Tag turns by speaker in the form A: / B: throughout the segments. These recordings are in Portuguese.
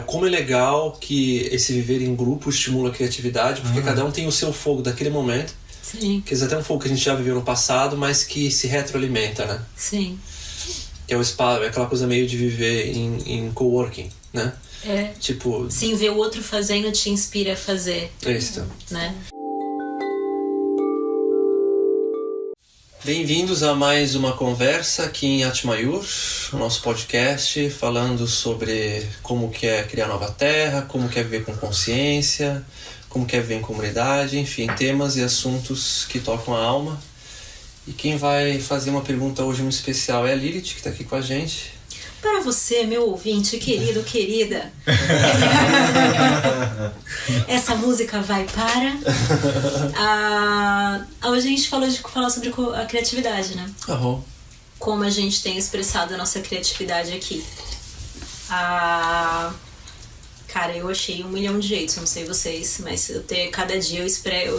A: Como é legal que esse viver em grupo estimula a criatividade, porque cada um tem o seu fogo daquele momento.
B: Sim.
A: Quer dizer, até um fogo que a gente já viveu no passado, mas que se retroalimenta, né?
B: Sim.
A: Que é o espaço, é aquela coisa meio de viver em coworking, né? Tipo...
B: Sim, ver o outro fazendo te inspira a fazer.
A: Isso.
B: Né?
A: Bem-vindos a mais uma conversa aqui em Atmayur, o nosso podcast falando sobre como que é criar nova terra, como que é viver com consciência, como que é viver em comunidade, enfim, temas e assuntos que tocam a alma. E quem vai fazer uma pergunta hoje muito especial é a Lilith, que está aqui com a gente.
B: Para você, meu ouvinte, querido, querida, essa música vai para... Hoje a gente fala sobre a criatividade, né?
A: Uhum.
B: Como a gente tem expressado a nossa criatividade aqui. Cara, eu achei 1 milhão de jeitos, não sei vocês, mas cada dia eu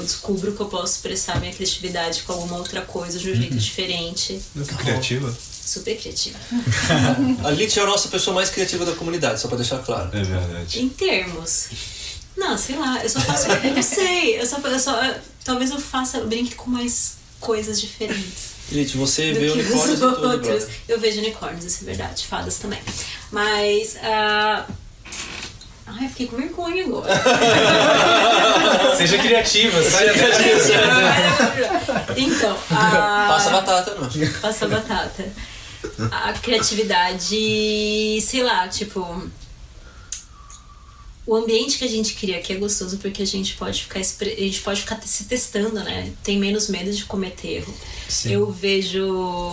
B: descubro que eu posso expressar minha criatividade com alguma outra coisa de um jeito diferente.
C: Muito criativa.
B: Super criativa.
A: A Lilith é a nossa pessoa mais criativa da comunidade, só pra deixar claro.
C: É verdade.
B: Em termos... Não, sei lá, eu só faço... Eu não sei, talvez eu brinque com mais coisas diferentes.
A: Lilith, você vê unicórnios e tudo agora.
B: Eu vejo unicórnios, isso é verdade, fadas também. Mas... eu fiquei com vergonha agora.
C: Seja criativa, saia
B: Então,
A: Passa a batata, não.
B: Passa a batata. A criatividade, sei lá, tipo... O ambiente que a gente cria aqui é gostoso porque a gente pode ficar se testando, né? Tem menos medo de cometer erro.
A: Sim.
B: Eu vejo...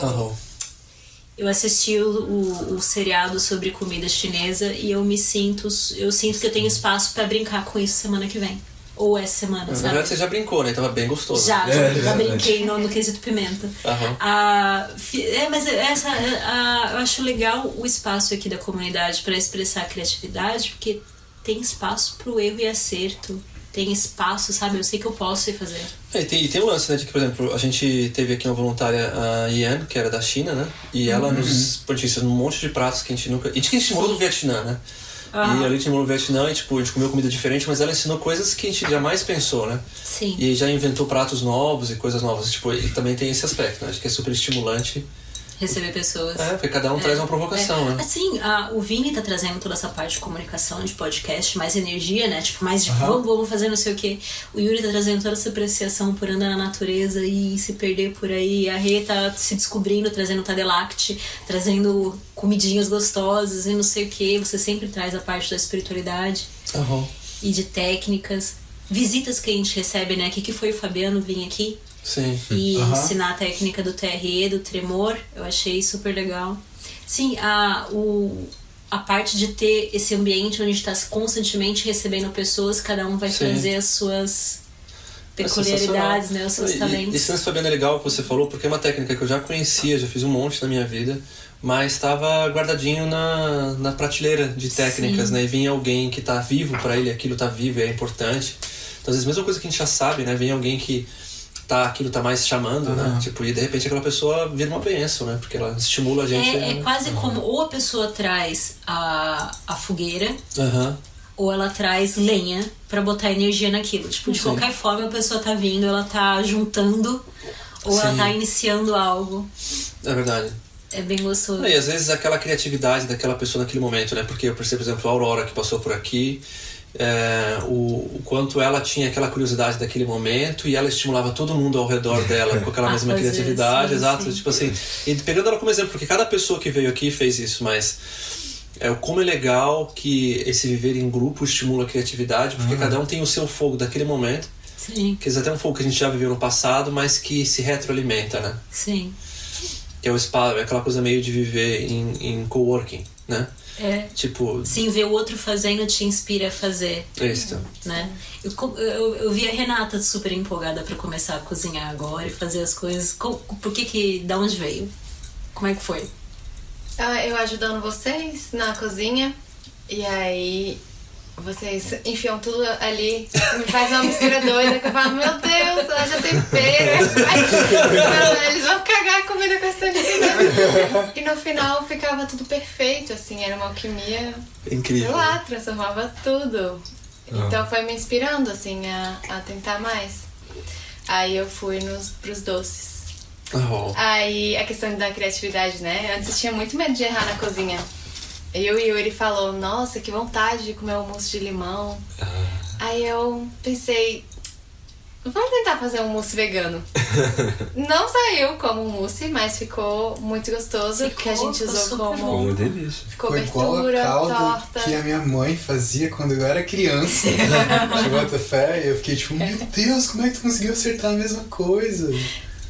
B: Eu assisti o seriado sobre comida chinesa e eu sinto que eu tenho espaço pra brincar com isso semana que vem. Ou essa semana, sabe?
A: Na verdade você já brincou, né? Tava bem gostoso.
B: Já brinquei no quesito pimenta. Mas eu acho legal o espaço aqui da comunidade pra expressar a criatividade, porque tem espaço pro erro e acerto. Tem espaço, sabe? Eu sei que eu posso ir fazer.
A: E tem um lance, né? De que, por exemplo, a gente teve aqui uma voluntária, a Yan, que era da China, né? E ela nos ensinou um monte de pratos que a gente nunca... E que a gente morou no Vietnã, né? E a gente morou no Vietnã e, tipo, a gente comeu comida diferente, mas ela ensinou coisas que a gente jamais pensou, né?
B: Sim.
A: E já inventou pratos novos e coisas novas. Tipo, e também tem esse aspecto, né? Acho que é super estimulante.
B: Receber pessoas.
A: Porque cada um traz uma provocação, né?
B: Assim, o Vini tá trazendo toda essa parte de comunicação, de podcast, mais energia, né? Tipo, mais de vamos fazer não sei o quê. O Yuri tá trazendo toda essa apreciação por andar na natureza e se perder por aí. A Rê tá se descobrindo, trazendo Tadelact, trazendo comidinhas gostosas e não sei o quê. Você sempre traz a parte da espiritualidade e de técnicas. Visitas que a gente recebe, né? Que foi o Fabiano vir aqui.
A: Sim.
B: E ensinar a técnica do TRE, do tremor, eu achei super legal. Sim, a parte de ter esse ambiente onde a gente está constantemente recebendo pessoas, cada um vai trazer as suas peculiaridades, né, os seus talentos.
A: Esse lance foi bem legal que você falou, porque é uma técnica que eu já conhecia, já fiz um monte na minha vida, mas estava guardadinho na prateleira de técnicas, né? E vinha alguém que tá vivo para ele, aquilo tá vivo e é importante. Então, às vezes, mesma coisa que a gente já sabe, né? Vem alguém que aquilo tá mais chamando, né? Tipo, e de repente aquela pessoa vira uma bênção, né? Porque ela estimula a gente.
B: É quase como ou a pessoa traz a fogueira, ou ela traz lenha pra botar energia naquilo. Tipo, de qualquer forma a pessoa tá vindo, ela tá juntando, ou ela tá iniciando algo.
A: É verdade.
B: É bem gostoso.
A: E às vezes aquela criatividade daquela pessoa naquele momento, né? Porque eu percebo, por exemplo, a Aurora que passou por aqui. O quanto ela tinha aquela curiosidade daquele momento e ela estimulava todo mundo ao redor dela com aquela mesma criatividade, exato, tipo assim, e pegando ela como exemplo, porque cada pessoa que veio aqui fez isso, mas como é legal que esse viver em grupo estimula a criatividade, porque cada um tem o seu fogo daquele momento.
B: Sim.
A: Quer dizer, até um fogo que a gente já viveu no passado, mas que se retroalimenta, né?
B: Sim.
A: Que é o espaço, é aquela coisa meio de viver em coworking, né? Tipo...
B: Sim, ver o outro fazendo te inspira a fazer.
A: Isso.
B: Né? Eu vi a Renata super empolgada pra começar a cozinhar agora e fazer as coisas. Da onde veio? Como é que foi?
D: Eu ajudando vocês na cozinha. E aí vocês enfiam tudo ali, me faz uma mistura doida, que eu falo, meu Deus, haja tempero. Eles vão cagar a comida com essa tempero. E no final ficava tudo perfeito, assim, era uma alquimia,
A: Incrível.
D: sei lá, transformava tudo. Então foi me inspirando, assim, a tentar mais. Aí eu fui pros doces. Aí a questão da criatividade, né? Antes eu tinha muito medo de errar na cozinha. E o Yuri falou, nossa, que vontade de comer um mousse de limão. Aí eu pensei, vamos tentar fazer um mousse vegano. Não saiu como um mousse, mas ficou muito gostoso, porque a gente usou como
C: uma delícia.
D: cobertura, torta.
E: Que a minha mãe fazia quando eu era criança. Chegou a fé e eu fiquei tipo, meu Deus, como é que tu conseguiu acertar a mesma coisa?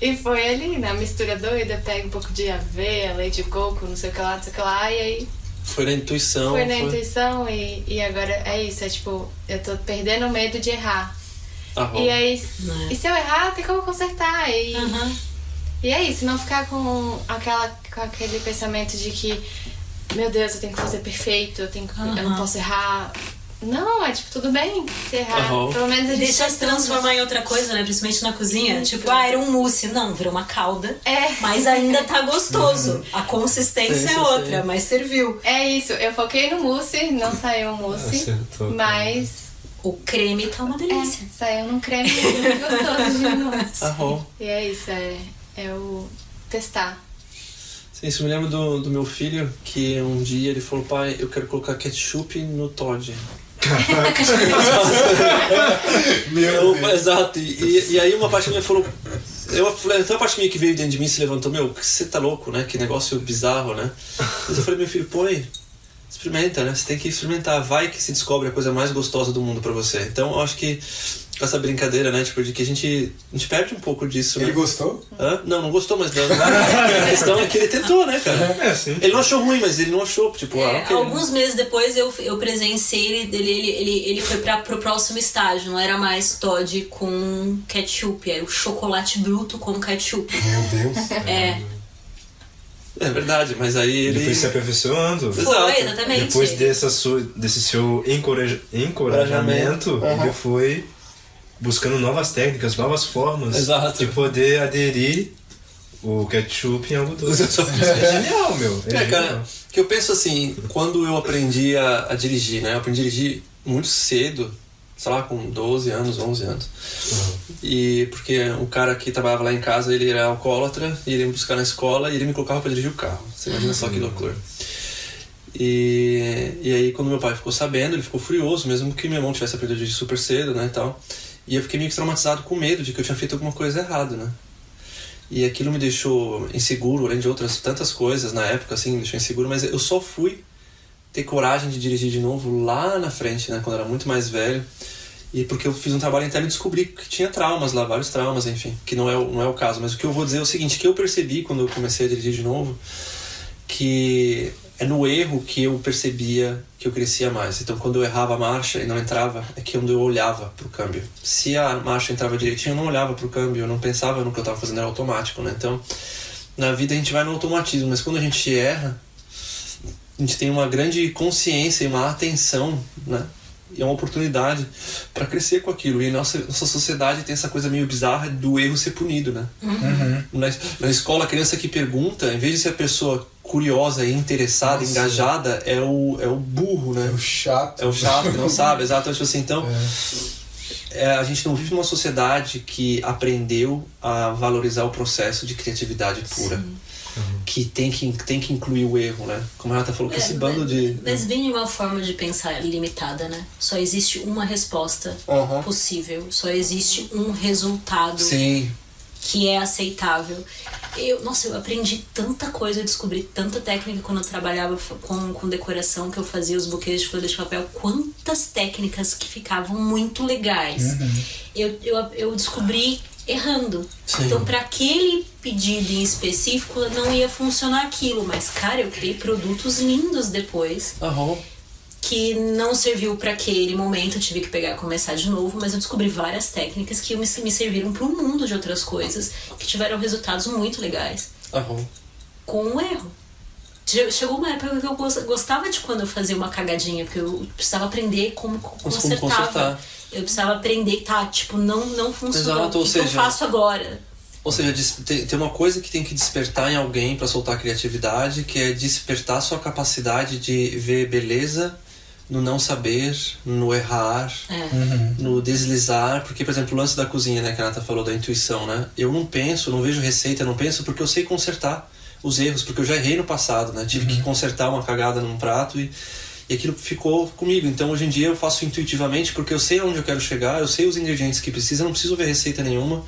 D: E foi ali, na mistura doida, pega um pouco de aveia, leite de coco, não sei o que lá, e aí...
A: Foi na intuição.
D: Foi na intuição e agora é isso, é tipo, eu tô perdendo o medo de errar. E aí, e se eu errar, tem como consertar. E é isso, não ficar com aquele pensamento de que, meu Deus, eu tenho que fazer perfeito, eu não posso errar. Não, é tipo, tudo bem se errar. Pelo menos a gente
B: deixa se transformar em outra coisa, né? Principalmente na cozinha. Isso. Tipo, era um mousse. Não, virou uma calda. Mas ainda tá gostoso. A consistência é outra, mas serviu.
D: É isso, eu foquei no mousse, não saiu um mousse. Mas...
B: o creme tá uma delícia.
D: Saiu num creme muito gostoso de mousse. E é isso, é o testar.
A: Sim, isso me lembra do meu filho, que um dia ele falou, pai, eu quero colocar ketchup no Toddy.
E: Meu Deus.
A: Exato, e aí uma parte minha falou, então a parte minha que veio dentro de mim se levantou, você tá louco, né, que negócio bizarro, né, mas eu falei, meu filho, põe, experimenta, né, você tem que experimentar, vai que se descobre a coisa mais gostosa do mundo pra você. Então eu acho que com essa brincadeira, né, tipo, de que a gente perde um pouco disso,
E: Ele
A: né?
E: gostou?
A: Não gostou, mas a questão é que ele tentou, né, cara?
C: Sim.
A: Ele não achou ruim, mas ele não achou, tipo, okay.
B: Alguns meses depois eu presenciei ele foi pro próximo estágio, não era mais Toddy com ketchup, era o chocolate bruto com ketchup.
E: Meu Deus.
A: É verdade, mas aí
C: Ele foi se aperfeiçoando.
B: Foi, exatamente.
C: Depois desse seu encorajamento, ele foi buscando novas técnicas, novas formas de poder aderir o ketchup em algo doce. Isso é genial, meu.
A: Cara, que eu penso assim, quando eu aprendi a dirigir, né? Eu aprendi a dirigir muito cedo, sei lá, com 12 anos, 11 anos. E porque um cara que trabalhava lá em casa, ele era alcoólatra, e ele ia me buscar na escola e ele me colocava pra dirigir o carro. Você imagina só que loucura. E aí quando meu pai ficou sabendo, ele ficou furioso, mesmo que meu irmão tivesse aprendido a dirigir super cedo, né, e tal. E eu fiquei meio que traumatizado com medo de que eu tinha feito alguma coisa errada, né. E aquilo me deixou inseguro, além de outras tantas coisas na época, assim, me deixou inseguro, mas eu só fui ter coragem de dirigir de novo lá na frente, né, quando eu era muito mais velho. E porque eu fiz um trabalho interno e descobri que tinha traumas lá, vários traumas, enfim, que não é o caso. Mas o que eu vou dizer é o seguinte, que eu percebi quando eu comecei a dirigir de novo, que é no erro que eu percebia que eu crescia mais. Então quando eu errava a marcha e não entrava, é que eu olhava pro câmbio. Se a marcha entrava direitinho, eu não olhava pro câmbio, eu não pensava no que eu estava fazendo, era automático, né? Então, na vida a gente vai no automatismo, mas quando a gente erra, a gente tem uma grande consciência e uma atenção, né? E é uma oportunidade para crescer com aquilo. E nossa sociedade tem essa coisa meio bizarra do erro ser punido, né? Na escola, a criança que pergunta, em vez de ser a pessoa curiosa e interessada, engajada, é o burro, né?
E: É o chato.
A: É o chato que não sabe, exatamente assim. Então, a gente não vive numa sociedade que aprendeu a valorizar o processo de criatividade pura. Que tem que incluir o erro, né? Como a Renata falou, que esse bando de...
B: Mas vem de uma forma de pensar limitada, né? Só existe uma resposta possível. Só existe um resultado que é aceitável. Eu aprendi tanta coisa, eu descobri tanta técnica quando eu trabalhava com decoração, que eu fazia os buquês de folha de papel. Quantas técnicas que ficavam muito legais. Eu descobri errando. Então, para aquele pedido em específico, não ia funcionar aquilo. Mas, cara, eu criei produtos lindos depois. Que não serviu para aquele momento, eu tive que pegar e começar de novo, mas eu descobri várias técnicas que me serviram para um mundo de outras coisas que tiveram resultados muito legais. Com o erro. Chegou uma época que eu gostava de quando eu fazia uma cagadinha, porque eu precisava aprender como consertar. Eu precisava aprender, tipo, não funcionou.
A: Exato,
B: o que eu faço agora?
A: Ou seja, tem uma coisa que tem que despertar em alguém para soltar a criatividade, que é despertar sua capacidade de ver beleza no não saber, no errar, no deslizar. Porque, por exemplo, o lance da cozinha, né, que a Renata falou, da intuição, né? Eu não vejo receita, não penso porque eu sei consertar os erros, porque eu já errei no passado, né? Tive que consertar uma cagada num prato e aquilo ficou comigo. Então hoje em dia eu faço intuitivamente porque eu sei aonde eu quero chegar, eu sei os ingredientes que precisa, não preciso ver receita nenhuma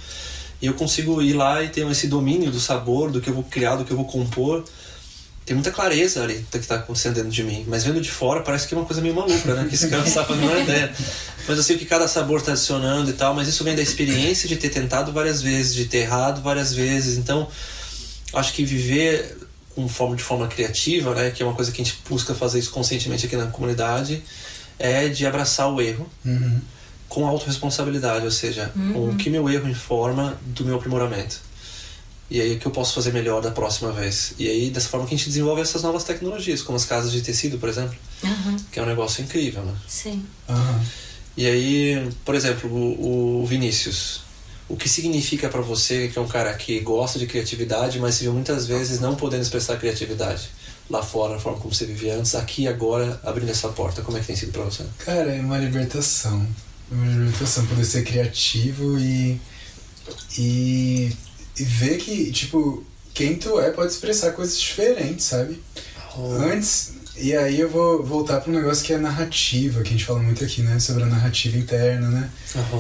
A: e eu consigo ir lá e ter esse domínio do sabor, do que eu vou criar, do que eu vou compor. Tem muita clareza ali que está acontecendo dentro de mim, mas vendo de fora parece que é uma coisa meio maluca, né? Que esse cara não está fazendo uma ideia. Mas eu sei o que cada sabor está adicionando e tal, mas isso vem da experiência de ter tentado várias vezes, de ter errado várias vezes. Então acho que viver de forma criativa, né, que é uma coisa que a gente busca fazer isso conscientemente aqui na comunidade, é de abraçar o erro com autorresponsabilidade, ou seja, o que meu erro informa do meu aprimoramento. E aí o que eu posso fazer melhor da próxima vez. E aí dessa forma que a gente desenvolve essas novas tecnologias, como as casas de tecido, por exemplo, que é um negócio incrível, né?
B: Sim.
A: E aí, por exemplo, o Vinícius, o que significa para você, que é um cara que gosta de criatividade, mas se viu muitas vezes não podendo expressar criatividade lá fora, na forma como você vivia antes, aqui agora, abrindo essa porta? Como é que tem sido para você?
E: Cara, é uma libertação. É uma libertação poder ser criativo e ver que, tipo, quem tu é pode expressar coisas diferentes, sabe? Antes... E aí eu vou voltar para um negócio que é narrativa, que a gente fala muito aqui, né? Sobre a narrativa interna, né?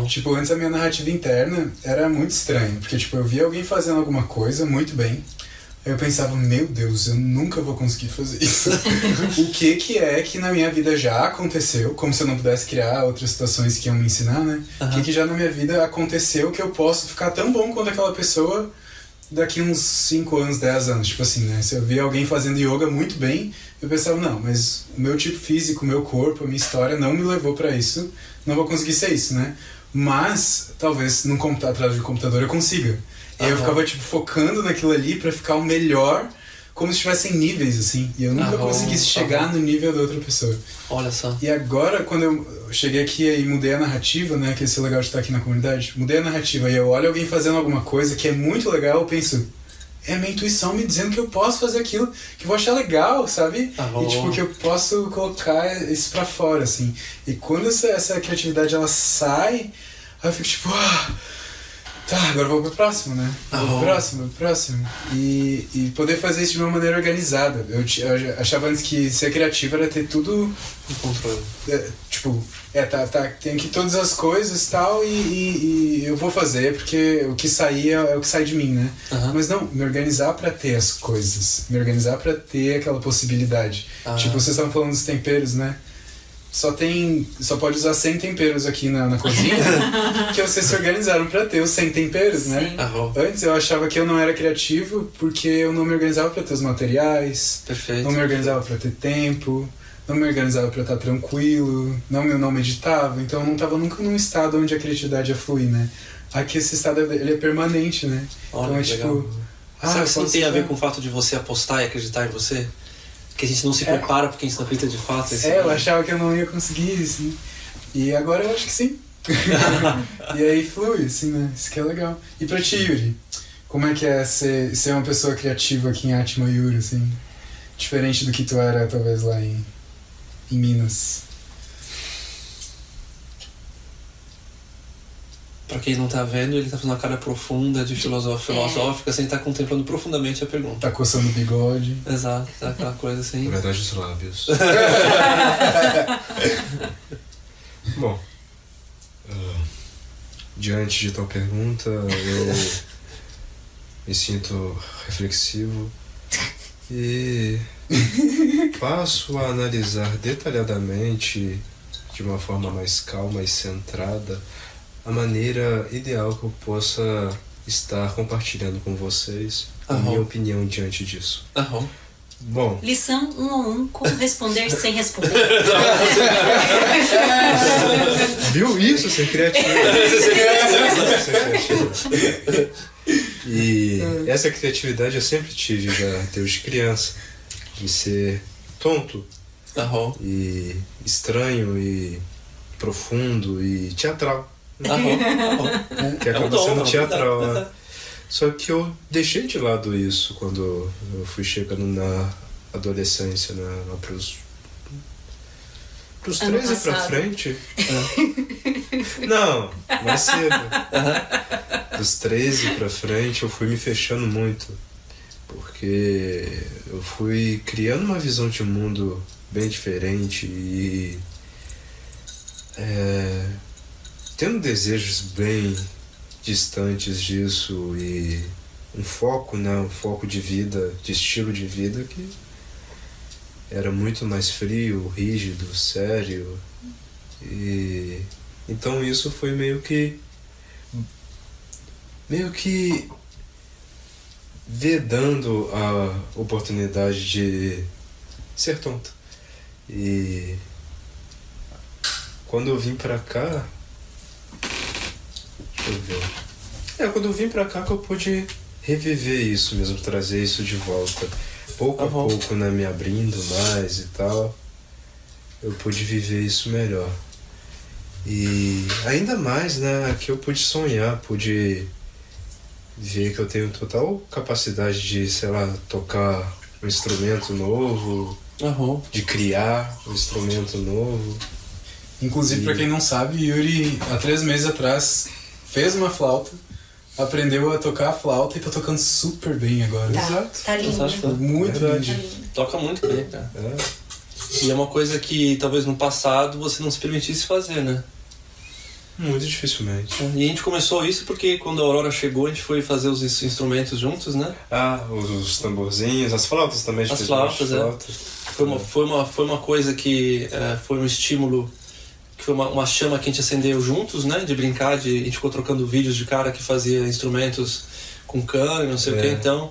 E: Tipo, antes a minha narrativa interna era muito estranha, porque tipo, eu via alguém fazendo alguma coisa muito bem, aí eu pensava, meu Deus, eu nunca vou conseguir fazer isso. O que é que na minha vida já aconteceu, como se eu não pudesse criar outras situações que iam me ensinar, né? O que já na minha vida aconteceu que eu posso ficar tão bom quanto aquela pessoa daqui uns 5 anos, 10 anos, tipo assim, né? Se eu via alguém fazendo yoga muito bem, eu pensava, não, mas o meu tipo físico, o meu corpo, a minha história não me levou pra isso, não vou conseguir ser isso, né? Mas, talvez, atrás de um computador eu consiga. E aí eu ficava, tipo, focando naquilo ali pra ficar o melhor, como se tivessem níveis, assim. E eu nunca conseguisse chegar no nível da outra pessoa.
A: Olha só.
E: E agora, quando eu cheguei aqui e mudei a narrativa, né, que esse é legal de estar aqui na comunidade, mudei a narrativa e eu olho alguém fazendo alguma coisa que é muito legal, eu penso, é a minha intuição me dizendo que eu posso fazer aquilo, que eu vou achar legal, sabe? E tipo, que eu posso colocar isso pra fora, assim. E quando essa criatividade, ela sai, aí eu fico tipo, tá, agora eu vou pro próximo, né? Vou pro próximo. E poder fazer isso de uma maneira organizada. Eu achava antes que ser criativo era ter tudo
A: no controle.
E: Tem que todas as coisas e tal, e eu vou fazer, porque o que sair é o que sai de mim, né? Mas não, me organizar pra ter as coisas. Me organizar pra ter aquela possibilidade. Tipo, vocês estavam falando dos temperos, né? Só pode usar 100 temperos aqui na cozinha, que vocês se organizaram pra ter os 100 temperos, né? Antes eu achava que eu não era criativo porque eu não me organizava pra ter os materiais.
A: Perfeito.
E: Não me organizava pra ter tempo, não me organizava pra estar tranquilo, não meditava, então eu não estava nunca num estado onde a criatividade ia fluir, né? Aqui esse estado ele é permanente, né?
A: Olha,
E: então é tipo...
A: Sabe que isso não tem a ver com o fato de você apostar e acreditar em você? Que a gente não se prepara porque a gente não acredita de fato.
E: Eu achava que eu não ia conseguir isso, né? E agora eu acho que sim. E aí flui, assim, né? Isso que é legal. E pra ti, Yuri? Como é que é ser uma pessoa criativa aqui em Atma Yuri, assim? Diferente do que tu era, talvez, lá em Minas.
A: Pra quem não tá vendo, ele tá fazendo uma cara profunda de filosófica, assim, tá contemplando profundamente a pergunta.
E: Tá coçando o bigode.
A: Exato, tá aquela coisa assim.
C: Na verdade, os lábios. Bom, diante de tal pergunta, eu me sinto reflexivo e passo a analisar detalhadamente, de uma forma mais calma e centrada, a maneira ideal que eu possa estar compartilhando com vocês a minha opinião diante disso. Bom.
B: Lição 1 a 1, como responder sem responder.
C: Viu isso? Ser criativo. E essa criatividade eu sempre tive já desde criança. de ser tonto
A: e
C: estranho e profundo e teatral. Que acaba sendo teatral. Só que eu deixei de lado isso quando eu fui chegando na adolescência, lá pros 13 pra frente. Não, mais cedo. Dos 13 pra frente eu fui me fechando muito. Porque eu fui criando uma visão de mundo bem diferente e tendo desejos bem distantes disso e um foco, né, um foco de vida, de estilo de vida que era muito mais frio, rígido, sério. E então isso foi meio que vedando a oportunidade de ser tonto. E quando eu vim pra cá, deixa eu ver. Quando eu vim pra cá que eu pude reviver isso mesmo, trazer isso de volta. Pouco a pouco, né, me abrindo mais e tal, eu pude viver isso melhor. E ainda mais, né, que eu pude sonhar, pude ver que eu tenho total capacidade de, sei lá, tocar um instrumento novo, de criar um instrumento novo.
E: Inclusive, pra quem não sabe, Yuri, há 3 meses atrás, fez uma flauta, aprendeu a tocar a flauta e tá tocando super bem agora.
B: Exato. Tá lindo.
E: Muito lindo.
A: Toca muito bem, cara. E é uma coisa que talvez no passado você não se permitisse fazer, né?
C: Muito dificilmente.
A: E a gente começou isso porque quando a Aurora chegou, a gente foi fazer os instrumentos juntos, né?
C: Os tamborzinhos, as flautas também.
A: As flautas, Foi uma coisa que foi um estímulo, que foi uma chama que a gente acendeu juntos, né? De brincar, a gente ficou trocando vídeos de cara que fazia instrumentos com cano e não sei o que, então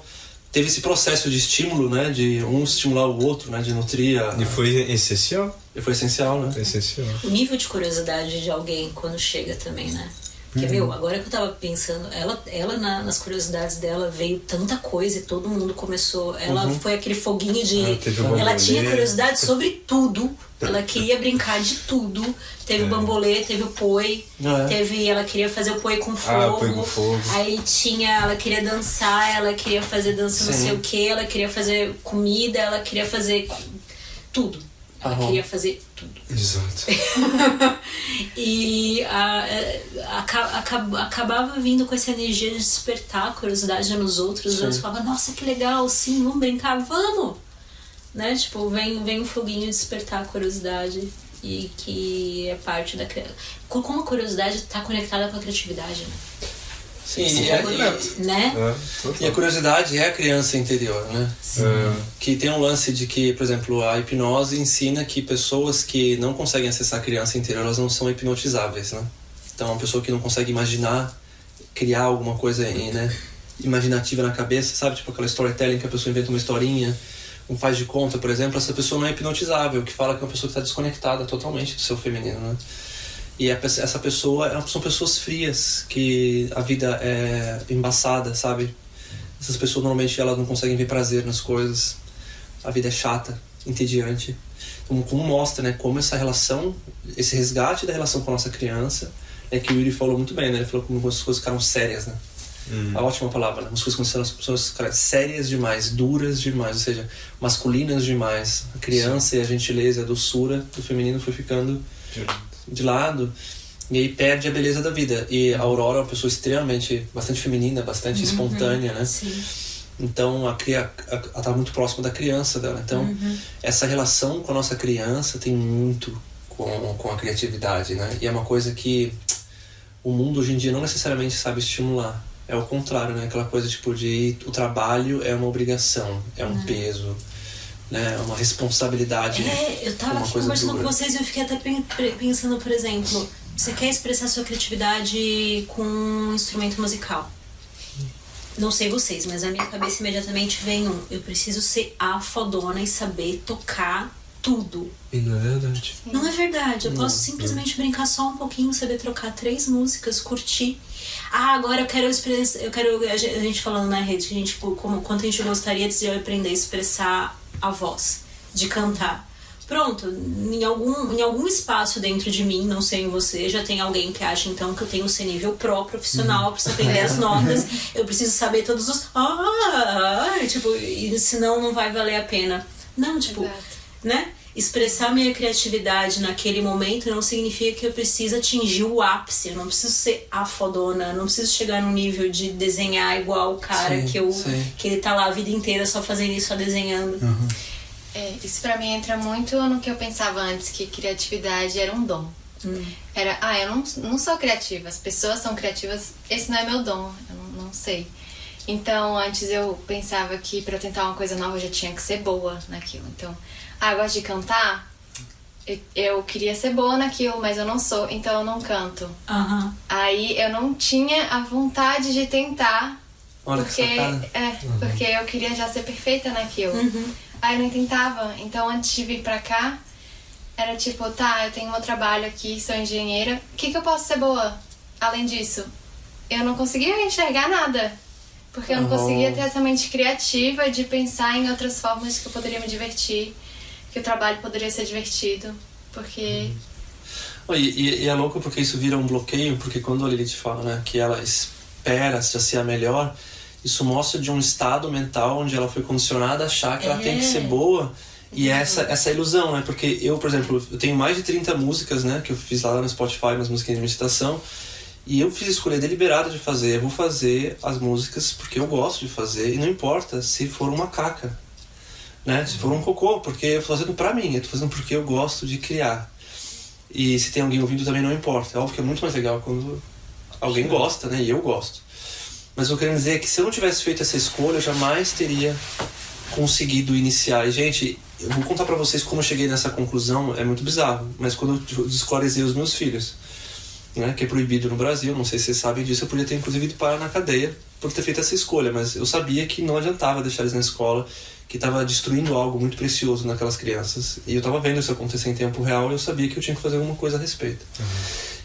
A: teve esse processo de estímulo, né? De um estimular o outro, né? De nutrir
C: E foi essencial.
A: E foi essencial, né?
C: Essencial.
B: O nível de curiosidade de alguém quando chega também, né? Porque, agora que eu tava pensando, ela nas curiosidades dela veio tanta coisa e todo mundo começou. Ela foi aquele foguinho de. Ela tinha curiosidade sobre tudo. Ela queria brincar de tudo. Teve o bambolê, teve o poi, ela queria fazer o poi com fogo.
C: Poi com fogo.
B: Aí ela queria dançar, ela queria fazer dança não sei o que, ela queria fazer comida, ela queria fazer tudo. Ela queria fazer tudo.
C: Exato.
B: E acabava vindo com essa energia de despertar a curiosidade nos outros. Os outros falavam, nossa, que legal, sim, vamos brincar, vamos! Né? Tipo, vem um foguinho despertar a curiosidade. E que é parte da... Como a curiosidade está conectada com a criatividade, né?
A: Sim,
B: né?
A: E a curiosidade é a criança interior, né? Que tem um lance de que, por exemplo, a hipnose ensina que pessoas que não conseguem acessar a criança interior, elas não são hipnotizáveis, né? Então, uma pessoa que não consegue imaginar, criar alguma coisa né, imaginativa na cabeça, sabe? Tipo aquela storytelling que a pessoa inventa uma historinha, um faz de conta, por exemplo, essa pessoa não é hipnotizável, que fala que é uma pessoa que está desconectada totalmente do seu feminino, né? E essa pessoa são pessoas frias, que a vida é embaçada, sabe? Essas pessoas normalmente elas não conseguem ver prazer nas coisas. A vida é chata, entediante. Então, como mostra, né? Como essa relação, esse resgate da relação com a nossa criança, é que o Yuri falou muito bem, né? Ele falou como as coisas ficaram sérias, né? A ótima palavra, né? As coisas começaram as pessoas ficarem sérias demais, duras demais, ou seja, masculinas demais. A criança e a gentileza, a doçura do feminino foi ficando de lado, e aí perde a beleza da vida. E a Aurora é uma pessoa bastante feminina, bastante espontânea, né?
B: Sim.
A: Então ela tá muito próxima da criança dela. Então essa relação com a nossa criança tem muito com a criatividade, né? E é uma coisa que o mundo hoje em dia não necessariamente sabe estimular. É o contrário, né? Aquela coisa tipo de o trabalho é uma obrigação, é um peso, né? É uma responsabilidade.
B: Eu tava aqui conversando com vocês e eu fiquei até pensando, por exemplo, você quer expressar sua criatividade com um instrumento musical. Não sei vocês, mas na minha cabeça imediatamente vem eu preciso ser a fodona e saber tocar tudo.
C: E não é verdade.
B: Não é verdade, eu posso simplesmente brincar só um pouquinho, saber trocar 3 músicas, curtir. Agora eu quero a gente falando na rede, que a gente, quanto a gente gostaria de aprender a expressar a voz, de cantar. Pronto, em algum espaço dentro de mim, não sei em você, já tem alguém que acha então que eu tenho que ser nível profissional, preciso aprender as notas, eu preciso saber todos os tipo, e senão não vai valer a pena. Não, tipo, né? Expressar minha criatividade naquele momento não significa que eu preciso atingir o ápice, eu não preciso ser a fodona, não preciso chegar no nível de desenhar igual o cara que ele tá lá a vida inteira só fazendo isso, só desenhando.
D: Isso pra mim entra muito no que eu pensava antes, que criatividade era um dom. Era, eu não sou criativa, as pessoas são criativas, esse não é meu dom, eu não sei. Então, antes eu pensava que pra tentar uma coisa nova eu já tinha que ser boa naquilo. Então, eu gosto de cantar, eu queria ser boa naquilo, mas eu não sou, então eu não canto. Aí eu não tinha a vontade de tentar, porque eu queria já ser perfeita naquilo. Aí eu não tentava, então antes de vir pra cá, era tipo, eu tenho meu trabalho aqui, sou engenheira, o que eu posso ser boa? Além disso, eu não conseguia enxergar nada, porque eu não conseguia ter essa mente criativa de pensar em outras formas que eu poderia me divertir, que o trabalho poderia ser divertido, porque...
A: E é louco porque isso vira um bloqueio, porque quando a Lilith fala, né, que ela espera ser a melhor, isso mostra de um estado mental onde ela foi condicionada a achar que ela tem que ser boa. E essa ilusão, né? Porque eu, por exemplo, eu tenho mais de 30 músicas, né? Que eu fiz lá no Spotify, umas músicas de meditação. E eu fiz a escolha deliberada de fazer. Eu vou fazer as músicas porque eu gosto de fazer. E não importa se for uma caca, né? Se for um cocô, porque eu tô fazendo pra mim. Eu tô fazendo porque eu gosto de criar. E se tem alguém ouvindo também não importa. É óbvio que é muito mais legal quando alguém gosta, né? E eu gosto. Mas eu quero dizer que se eu não tivesse feito essa escolha, eu jamais teria conseguido iniciar. E, gente, eu vou contar pra vocês como eu cheguei nessa conclusão, é muito bizarro. Mas quando eu esclarecer os meus filhos, né, que é proibido no Brasil, não sei se vocês sabem disso, eu podia ter inclusive ido parar na cadeia por ter feito essa escolha. Mas eu sabia que não adiantava deixar eles na escola, que estava destruindo algo muito precioso naquelas crianças. E eu estava vendo isso acontecer em tempo real e eu sabia que eu tinha que fazer alguma coisa a respeito.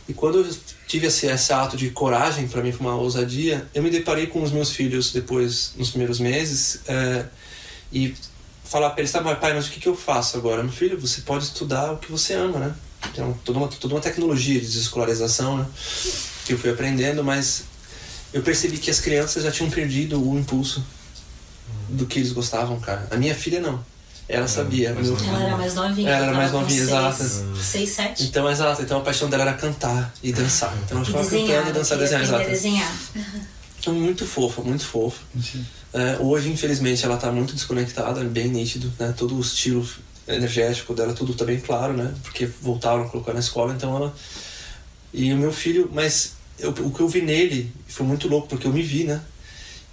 A: E quando eu tive esse ato de coragem, para mim foi uma ousadia, eu me deparei com os meus filhos depois, nos primeiros meses, e falar para eles, pai, mas o que eu faço agora? Meu filho, você pode estudar o que você ama, né? Então, toda uma tecnologia de desescolarização, né? Que eu fui aprendendo, mas eu percebi que as crianças já tinham perdido o impulso do que eles gostavam, cara. A minha filha não. Ela sabia.
B: Ela era mais novinha.
A: Ela era mais novinha, exato.
B: 6, 7.
A: Então, exato. Então a paixão dela era cantar e dançar. Então ela ficava cantando e dançar, desenhar.
B: Desenhar.
A: Então, muito fofa, muito fofa. Hoje, infelizmente, ela tá muito desconectada, bem nítido, né? Todo o estilo energético dela, tudo tá bem claro, né? Porque voltaram a colocar na escola, então ela... E o meu filho, mas o que eu vi nele foi muito louco, porque eu me vi, né?